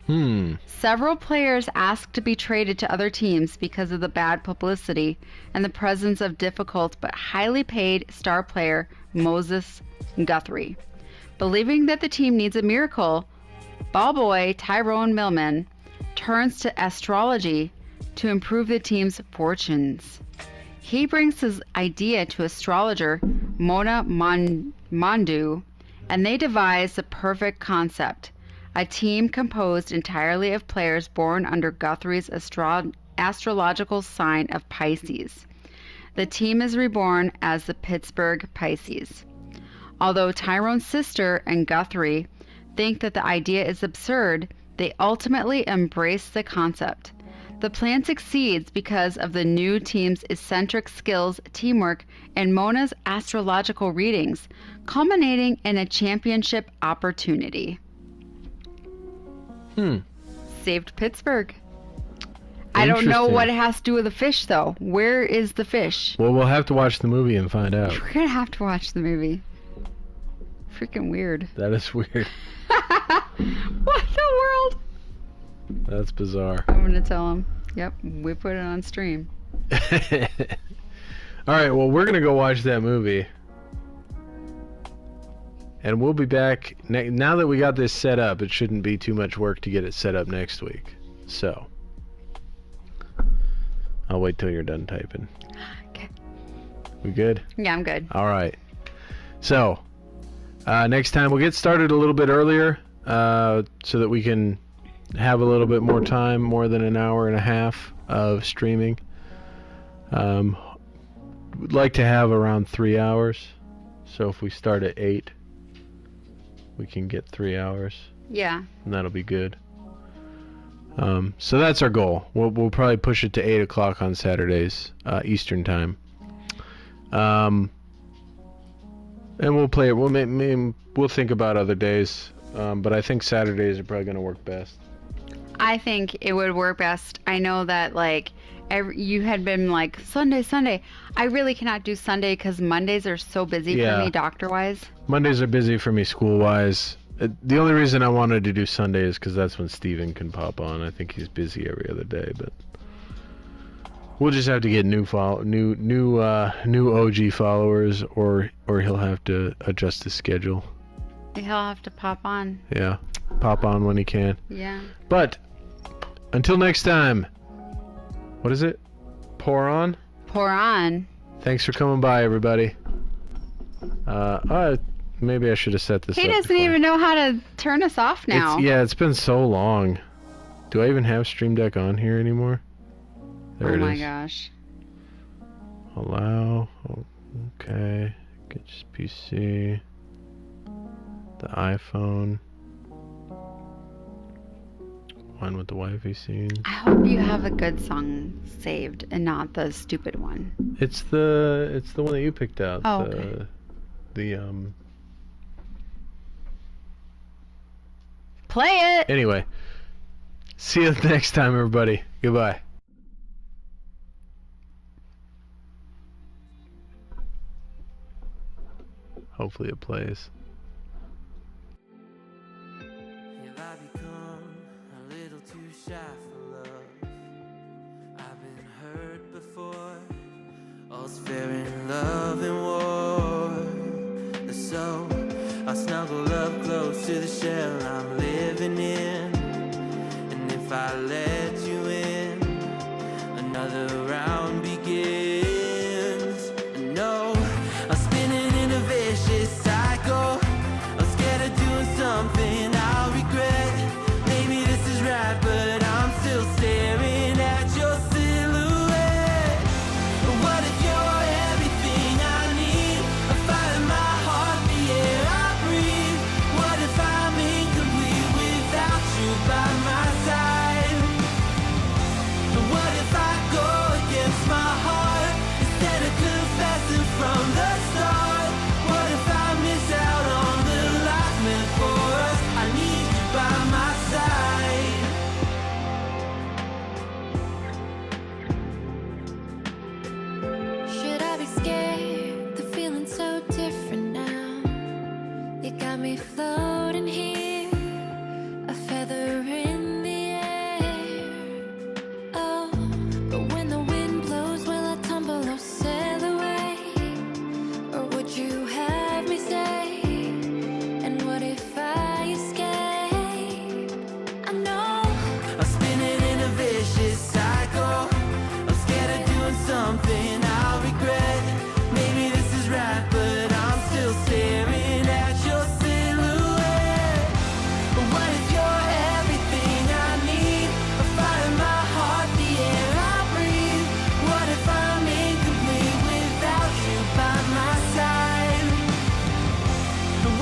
Several players asked to be traded to other teams because of the bad publicity and the presence of difficult but highly paid star player Moses Guthrie. Believing that the team needs a miracle, ball boy Tyrone Millman turns to astrology to improve the team's fortunes. He brings his idea to astrologer Mona Mandu, and they devise the perfect concept, a team composed entirely of players born under Guthrie's astrological sign of Pisces. The team is reborn as the Pittsburgh Pisces. Although Tyrone's sister and Guthrie think that the idea is absurd, they ultimately embrace the concept. The plan succeeds because of the new team's eccentric skills, teamwork, and Mona's astrological readings, culminating in a championship opportunity. Saved Pittsburgh. I don't know what it has to do with the fish, though. Where is the fish? Well, we'll have to watch the movie and find out. We're gonna have to watch the movie. Freaking weird. That is weird. What the world? That's bizarre. I'm gonna tell him. Yep, we put it on stream. Alright, well, we're gonna go watch that movie. And we'll be back. Now that we got this set up, it shouldn't be too much work to get it set up next week. So, I'll wait till you're done typing. Okay. We good? Yeah, I'm good. Alright. So, next time we'll get started a little bit earlier so that we can have a little bit more time, more than an hour and a half of streaming. We'd like to have around 3 hours. So if we start at 8, we can get 3 hours. Yeah. And that'll be good. So that's our goal. We'll probably push it to 8 o'clock on Saturdays, Eastern time. And we'll play it. We'll think about other days. But I think Saturdays are probably going to work best. I think it would work best. I know that, like, you had been like, Sunday. I really cannot do Sunday because Mondays are so busy for me doctor-wise. Mondays are busy for me school-wise. The only reason I wanted to do Sunday is because that's when Steven can pop on. I think he's busy every other day, but we'll just have to get new OG followers, or he'll have to adjust his schedule. He'll have to pop on. Yeah, pop on when he can. Yeah. But until next time, what is it? Pour on? Pour on. Thanks for coming by, everybody. Maybe I should have set this up. He doesn't even know how to turn us off now. It's been so long. Do I even have Stream Deck on here anymore? There it is. Oh my gosh. Allow. Okay. Get just PC. The iPhone. One with the Wifey scene. I hope you have a good song saved and not the stupid one. It's the one that you picked out. Oh, okay. Play it! Anyway. See you next time, everybody. Goodbye. Hopefully it plays. Have I become a little too shy for love. I've been hurt before. All's fair in love and war. So I snuggle up close to the shell I'm living in. And if I let you in, another round begins. No, I'm spinning in a vicious cycle. I'm scared of doing something I'll regret. Maybe this is right, but I'm still staring at your silhouette. What if you're everything I need? A fire in my heart, the air I breathe. What if I'm incomplete without you by my side? What if I go against my heart instead of confessing from the start? What if I miss out on the life meant for us? I need you by my side. Should I be scared? The feeling's so different now. You got me floating here, a feather in the air. Oh, but when the wind blows, will I tumble or sail away? Or would you have me stay? And what if I escape? I know I'm spinning in a vicious cycle. I'm scared of doing something I'll regret. Maybe this is right, but I'm still staring at your silhouette. What if you're everything I need? A fire in my heart, the air I breathe. What if I'm incomplete without you by my side?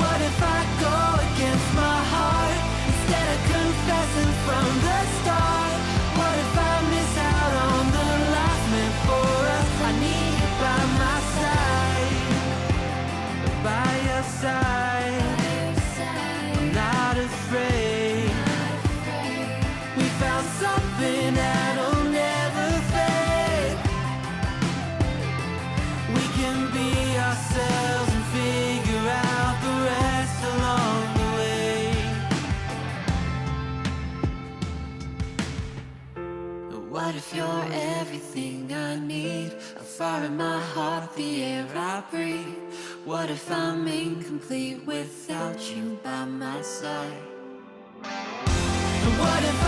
What if I go against my heart instead of confessing from the start? What if I miss out on the life meant for us? I need you by my side, by your side. I'm not afraid. We found something that'll never fade. We can be ourselves and figure out the rest along the way. What if you're everything I need? A fire in my heart, the air I breathe. What if I'm incomplete without you by my side? What if